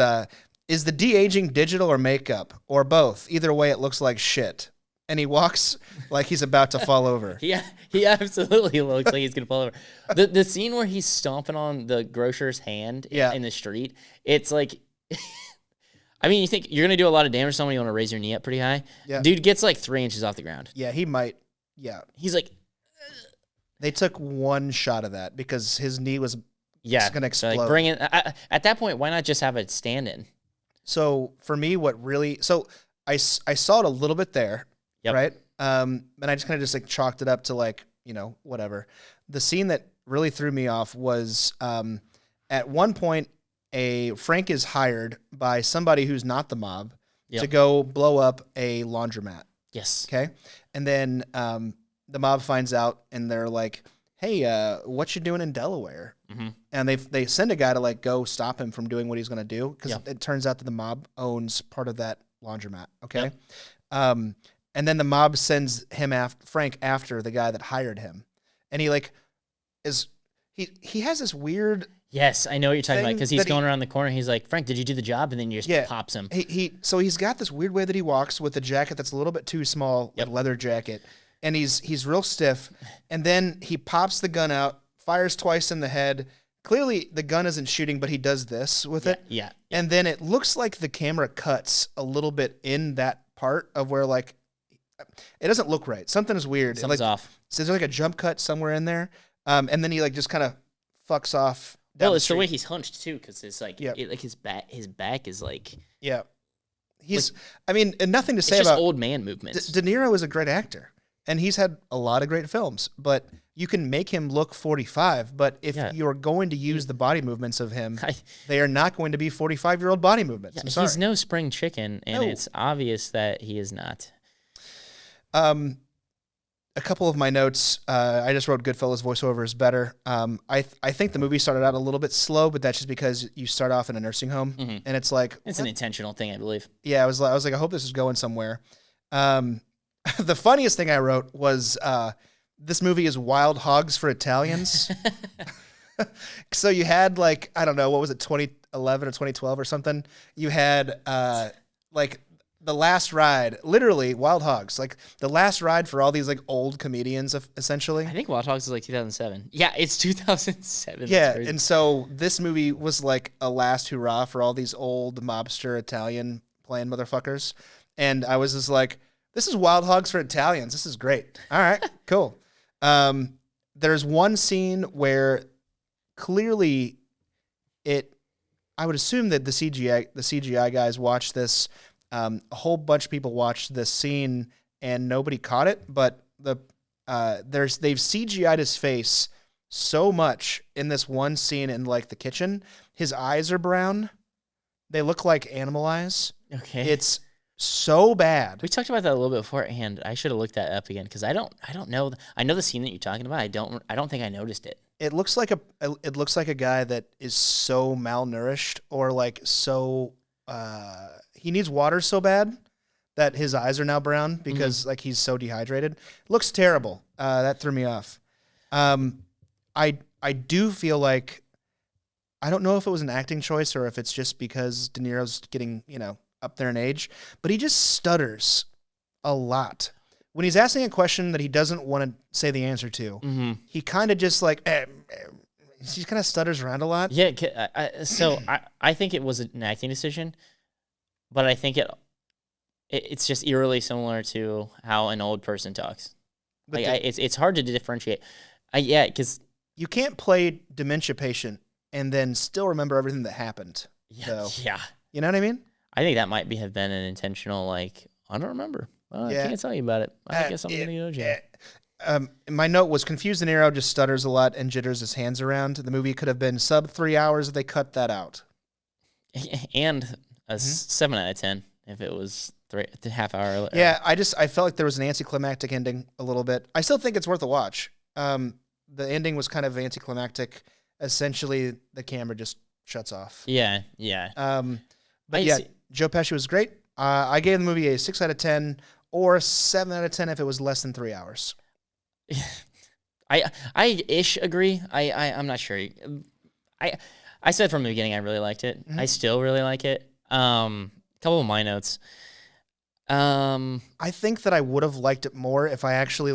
is the de-aging digital or makeup or both? Either way, it looks like shit. And he walks like he's about to fall over. Yeah, he absolutely looks like he's gonna fall over. The scene where he's stomping on the grocer's hand in the street, it's like, I mean, you think you're gonna do a lot of damage to someone, you want to raise your knee up pretty high. Yeah. Dude gets like 3 inches off the ground. Yeah, he might. Yeah. He's like, they took one shot of that because his knee was gonna explode. So like at that point, why not just have it stand in? So for me, I saw it a little bit there. Yep. Right. And I just kind of just like chalked it up to like, whatever. The scene that really threw me off was at one point Frank is hired by somebody who's not the mob to go blow up a laundromat. Yes. Okay. And then the mob finds out and they're like, hey, what you doing in Delaware? And they send a guy to like go stop him from doing what he's going to do because it turns out that the mob owns part of that laundromat. Okay. Yep. And then the mob sends him Frank after the guy that hired him. And he like he has this weird. Yes, I know what you're talking about because he's going around the corner. He's like, Frank, did you do the job? And then you just pops him. So he's got this weird way that he walks with a jacket that's a little bit too small, like leather jacket. And he's real stiff. And then he pops the gun out, fires twice in the head. Clearly the gun isn't shooting, but he does this with it. Yeah. And then it looks like the camera cuts a little bit in that part of where like it doesn't look right. Something is weird. Something's off. So there's like a jump cut somewhere in there. And then he like just kind of fucks off. Well, it's the way he's hunched too, because it's like like his back is like he's. I mean, and nothing to say just about old man movements. De Niro is a great actor, and he's had a lot of great films. But you can make him look 45. But if you're going to use the body movements of him, they are not going to be 45-year-old body movements. I'm sorry. He's no spring chicken, and it's obvious that he is not. A couple of my notes, I just wrote Goodfellas voiceover is better. I think the movie started out a little bit slow, but that's just because you start off in a nursing home, and it's like... It's an intentional thing, I believe. Yeah, I was like, I hope this is going somewhere. The funniest thing I wrote was, this movie is Wild Hogs for Italians. So you had, like, I don't know, what was it, 2011 or 2012 or something? You had, like... The last ride, literally Wild Hogs, like the last ride for all these like old comedians, essentially. I think Wild Hogs is like 2007. Yeah, it's 2007. Yeah, and so this movie was like a last hurrah for all these old mobster Italian playing motherfuckers. And I was just like, this is Wild Hogs for Italians. This is great. All right, cool. There's one scene where clearly I would assume that the CGI guys watched this. A whole bunch of people watched this scene and nobody caught it, but they've CGI'd his face so much in this one scene in like the kitchen. His eyes are brown. They look like animal eyes. Okay. It's so bad. We talked about that a little bit beforehand. I should have looked that up again because I don't know. I know the scene that you're talking about. I don't think I noticed it. It looks like a guy that is so malnourished or like so he needs water so bad that his eyes are now brown because like he's so dehydrated. Looks terrible. That threw me off. I do feel like I don't know if it was an acting choice or if it's just because De Niro's getting, up there in age, but he just stutters a lot. When he's asking a question that he doesn't want to say the answer to, he kind of just like he kind of stutters around a lot. Yeah, so I think it was an acting decision. But I think it's just eerily similar to how an old person talks. Like it's hard to differentiate. Because you can't play dementia patient and then still remember everything that happened. Yeah, so, yeah. You know what I mean? I think that might have been an intentional like I don't remember. I can't tell you about it. I guess I'm gonna go to jail. My note was confused. De Niro just stutters a lot and jitters his hands around. The movie could have been sub 3 hours if they cut that out. And a 7 out of 10 if it was half hour. Yeah, I felt like there was an anticlimactic ending a little bit. I still think it's worth a watch. The ending was kind of anticlimactic. Essentially, the camera just shuts off. Yeah. But Joe Pesci was great. I gave the movie a 6 out of 10 or 7 out of 10 if it was less than 3 hours. I ish agree. I'm not sure. I said from the beginning I really liked it. I still really like it. Couple of my notes. I think that I would have liked it more if I actually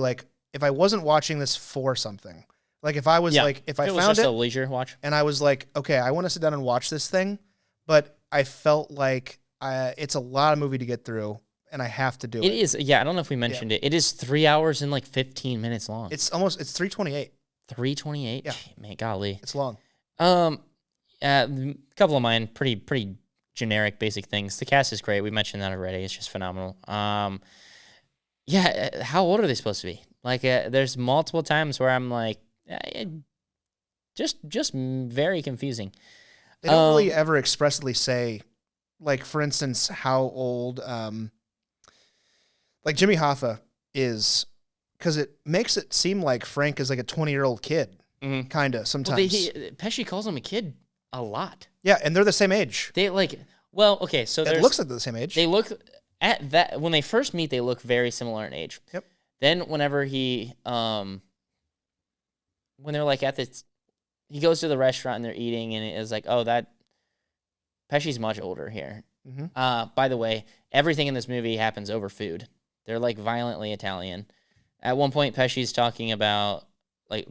if I wasn't watching this for something. Like if I was if I found just a leisure watch and I was like, okay, I want to sit down and watch this thing, but I felt like it's a lot of movie to get through and I have to do it. It is. Yeah. I don't know if we mentioned it. It is 3 hours and like 15 minutes long. It's 3:28. 3:28. Yeah. Man, golly. It's long. A couple of mine, pretty generic, basic things. The cast is great. We mentioned that already. It's just phenomenal. How old are they supposed to be? Like, there's multiple times where I'm like, just very confusing. They don't really ever expressly say, like, for instance, how old, like Jimmy Hoffa is because it makes it seem like Frank is like a 20-year-old kid, kind of sometimes. Well, Pesci calls him a kid a lot. Yeah, and they're the same age. They like, well, okay, so it looks like they're the same age. They look at that when they first meet. They look very similar in age. Yep. Then whenever when they're like at this, he goes to the restaurant and they're eating, and it is like, oh, that Pesci's much older here. By the way, everything in this movie happens over food. They're like violently Italian. At one point, Pesci's talking about, like,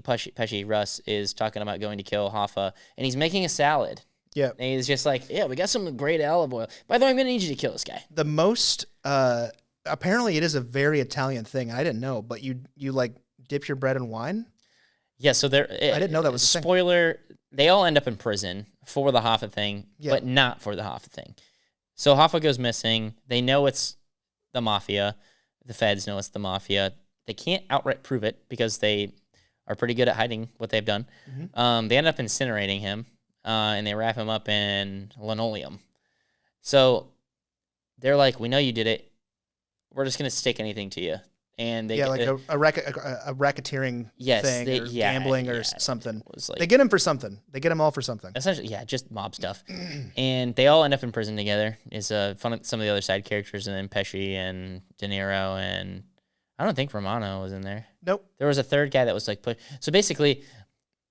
Russ is talking about going to kill Hoffa, and he's making a salad. Yeah. And he's just like, yeah, we got some great olive oil. By the way, I'm going to need you to kill this guy. The most, apparently it is a very Italian thing. I didn't know, but you like dip your bread in wine? Yeah, so I didn't know that was a thing. Spoiler, they all end up in prison for the Hoffa thing, but not for the Hoffa thing. So Hoffa goes missing. They know it's the mafia. The feds know it's the mafia. They can't outright prove it because they are pretty good at hiding what they've done. They end up incinerating him, and they wrap him up in linoleum. So they're like, we know you did it. We're just going to stick anything to you. And they a racketeering thing, or gambling or something. Like, they get him for something. They get him all for something. Essentially, just mob stuff. And they all end up in prison together. Is fun of some of the other side characters, and then Pesci and De Niro, and I don't think Romano was in there. Nope. There was a third guy that was like put. So basically,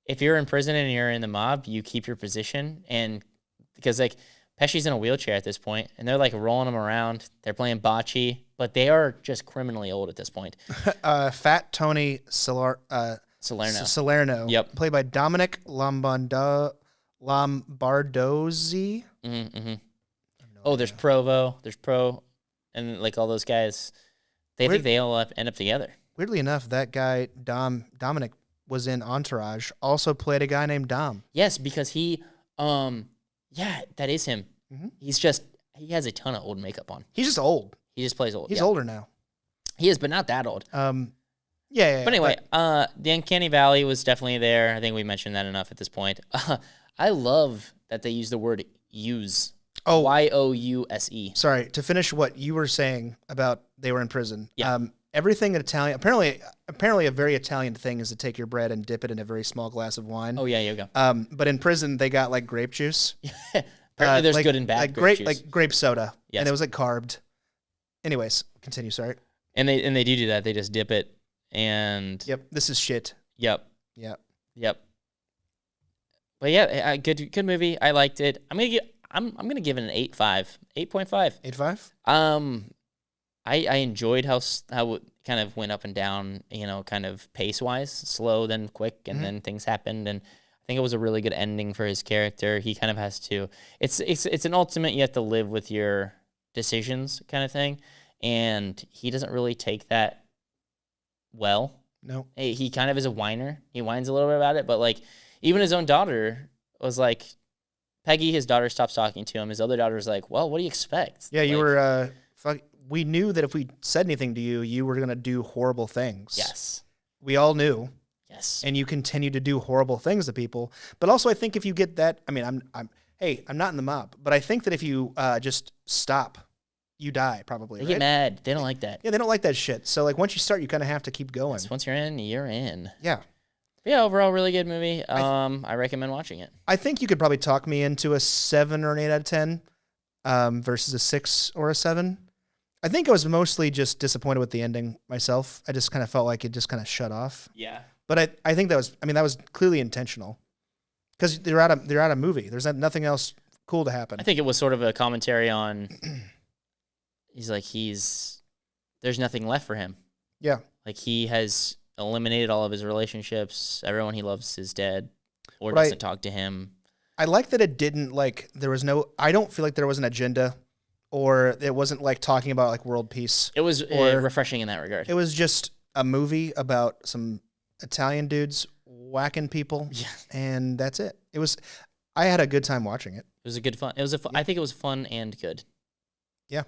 if you're in prison and you're in the mob, you keep your position, and because like Pesci's in a wheelchair at this point, and they're like rolling him around. They're playing bocce, but they are just criminally old at this point. Fat Tony Salerno. Yep. Played by Dominic Lombardozzi. There's Provo. There's Pro, and like all those guys. They think they all end up together. Weirdly enough, that guy Dominic was in Entourage. Also played a guy named Dom. Yes, because he, that is him. He has a ton of old makeup on. He's just old. He just plays old. He's older now. He is, but not that old. But anyway, the Uncanny Valley was definitely there. I think we mentioned that enough at this point. I love that they use the word use. Oh, Youse. Sorry, to finish what you were saying about they were in prison. Yeah. Everything in Italian, apparently a very Italian thing is to take your bread and dip it in a very small glass of wine. Oh yeah, you go. But in prison they got like grape juice. Apparently there's good and bad grape juice. Like grape soda. Yes. And it was like carbed. Anyways, continue, sorry. And they do that. They just dip it and Yep, this is shit. Yep. But yeah, good movie. I liked it. I'm gonna give it an 8.5. 8.5. 8.5? I enjoyed how it kind of went up and down, kind of pace-wise, slow then quick, and then things happened, and I think it was a really good ending for his character. He kind of has to. It's an ultimate you have to live with your decisions kind of thing, and he doesn't really take that well. No. He kind of is a whiner. He whines a little bit about it, but like even his own daughter was like, Peggy, his daughter, stops talking to him. His other daughter was like, well, what do you expect? Yeah, you were, we knew that if we said anything to you, you were going to do horrible things. Yes. We all knew. Yes. And you continue to do horrible things to people. But also I think if you get that, I mean, I'm not in the mob, but I think that if you just stop, you die probably. They get mad. They don't like that. Yeah, they don't like that shit. So like once you start, you kind of have to keep going. Yes, once you're in, you're in. Yeah. But yeah, overall, really good movie. I recommend watching it. I think you could probably talk me into a 7 or an 8 out of 10 versus a 6 or a 7. I think I was mostly just disappointed with the ending myself. I just kind of felt like it just kind of shut off. Yeah. But I think that was clearly intentional because they're out of movie. There's nothing else cool to happen. I think it was sort of a commentary on. There's nothing left for him. Yeah. Like he has eliminated all of his relationships. Everyone he loves is dead or doesn't talk to him. I like that it didn't I don't feel like there was an agenda or it wasn't like talking about like world peace. It was refreshing in that regard. It was just a movie about some Italian dudes whacking people. Yeah. And that's it. I had a good time watching it. It was a good fun. I think it was fun and good. Yeah.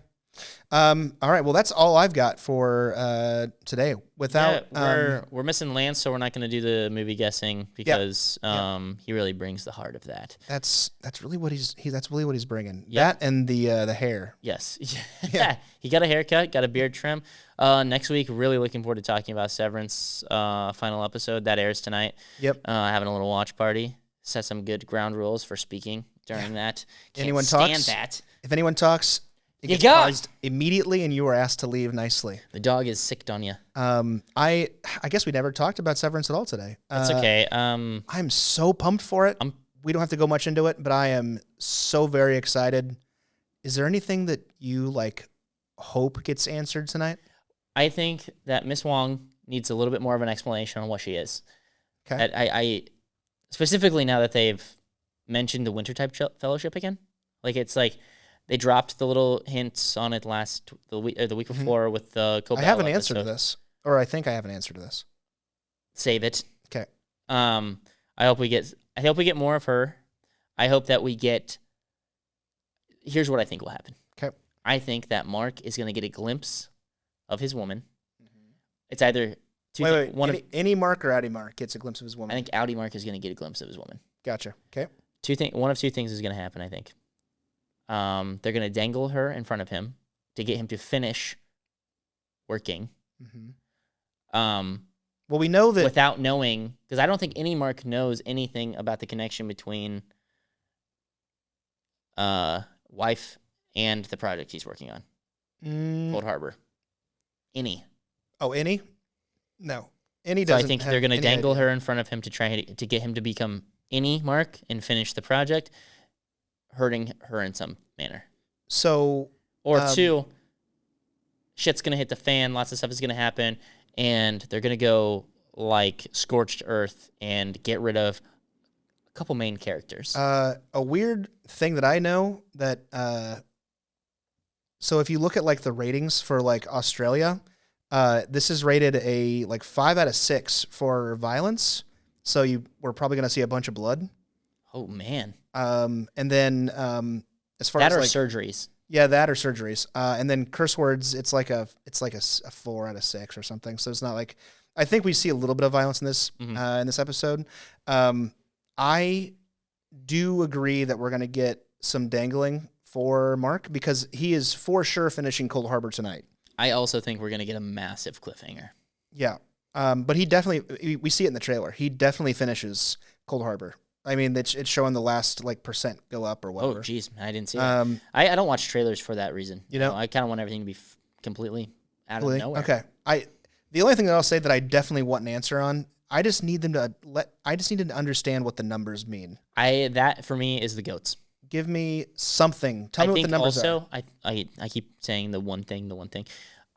All right. Well, that's all I've got for today. Without we're missing Lance, so we're not going to do the movie guessing because he really brings the heart of that. That's really what that's really what he's bringing. Yep. That and the hair. Yes. Yeah. He got a haircut, got a beard trim. Next week, really looking forward to talking about Severance final episode that airs tonight. Yep. Having a little watch party. Set some good ground rules for speaking during that. Anyone talks? That. If anyone talks, it gets paused immediately, and you are asked to leave nicely. The dog is sicked on you. I guess we never talked about Severance at all today. That's okay. I'm so pumped for it. We don't have to go much into it, but I am so very excited. Is there anything that you hope gets answered tonight? I think that Miss Wong needs a little bit more of an explanation on what she is. Okay. I specifically now that they've mentioned the Winter-type Fellowship again. It's like they dropped the little hints on it the week before with the Cobell I have an answer episode. to this, or I think I have an answer to this. Save it. Okay. I hope we get more of her. I hope that we get. Here's what I think will happen. Okay. I think that Mark is going to get a glimpse of his woman. Mm-hmm. It's either any Mark or Audi Mark gets a glimpse of his woman. I think Audi Mark is going to get a glimpse of his woman. Gotcha. Okay. One of two things is going to happen, I think. They're going to dangle her in front of him to get him to finish working. Mm-hmm. Well, we know that without knowing, because I don't think any Mark knows anything about the connection between wife and the project he's working on, Cold Harbor. Any? Oh, any? No, any so doesn't. I think they're going to dangle her in front of him to try to get him to become any Mark and finish the project, hurting her in some manner. So, or two, shit's going to hit the fan, lots of stuff is going to happen, and they're going to go scorched earth and get rid of a couple main characters. A weird thing that I know that, so if you look at the ratings for Australia, this is rated a 5 out of 6 for violence. So we're probably going to see a bunch of blood. Oh man. And then as far as surgeries. Yeah, that or surgeries. And then curse words, it's like a 4 out of 6 or something. So it's not I think we see a little bit of violence in this episode. I do agree that we're going to get some dangling for Mark because he is for sure finishing Cold Harbor tonight. I also think we're going to get a massive cliffhanger. Yeah. But he definitely, we see it in the trailer. He definitely finishes Cold Harbor. I mean, it's showing the last percent go up or whatever. Oh, geez. I didn't see that. I don't watch trailers for that reason. You know, I kind of want everything to be completely out of nowhere. Okay. The only thing that I'll say that I definitely want an answer on, I just need them to understand what the numbers mean. That for me is the goats. Give me something. Tell me what the numbers are. I keep saying the one thing.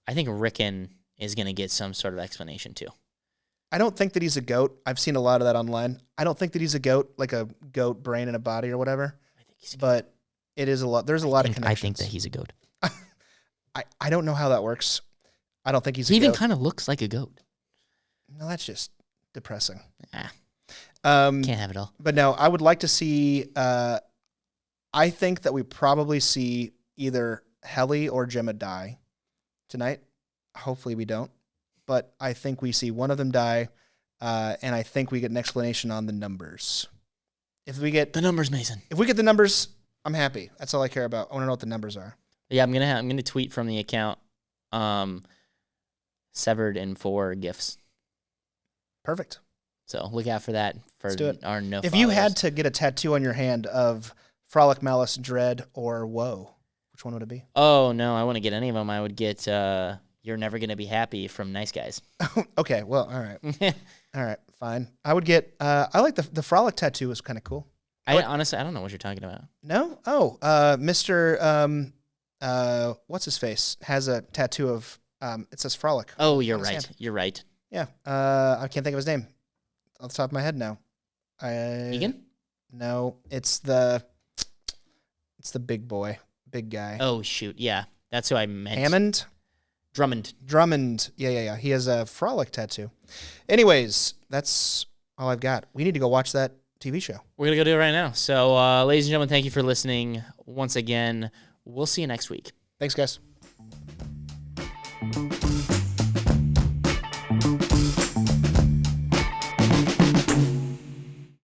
I think Rickon is going to get some sort of explanation too. I don't think that he's a goat. I've seen a lot of that online. I don't think that he's a goat, like a goat brain in a body or whatever. I think he's a goat. But it is a lot. There's a lot of connections. I think that he's a goat. I don't know how that works. I don't think he's a goat. He even kind of looks like a goat. No, that's just depressing. Can't have it all. But no, I would like to see... I think that we probably see either Helly or Gemma die tonight. Hopefully we don't. But I think we see one of them die, and I think we get an explanation on the numbers. If we get the numbers, Mason. If we get the numbers, I'm happy. That's all I care about. I want to know what the numbers are. Yeah, I'm gonna tweet from the account. Severed in 4 gifts. Perfect. So look out for that. Let's do it. Our no. If you had to get a tattoo on your hand of Frolic, Malice, Dread, or Woe, which one would it be? Oh no, I wouldn't get any of them. I would get You're Never Gonna Be Happy from Nice Guys. Okay, well, all right. All right, fine. I would get, I like the Frolic tattoo was kind of cool. Honestly, I don't know what you're talking about. No? Oh, Mr. What's his face has a tattoo of, it says Frolic. Oh, you're right. You're right. Yeah, I can't think of his name off the top of my head now. Egan? No, it's the big boy, big guy. Oh, shoot. Yeah, that's who I meant. Hammond? Drummond. Yeah. He has a Frolic tattoo. Anyways, that's all I've got. We need to go watch that TV show. We're going to go do it right now. So, ladies and gentlemen, thank you for listening once again. We'll see you next week. Thanks, guys.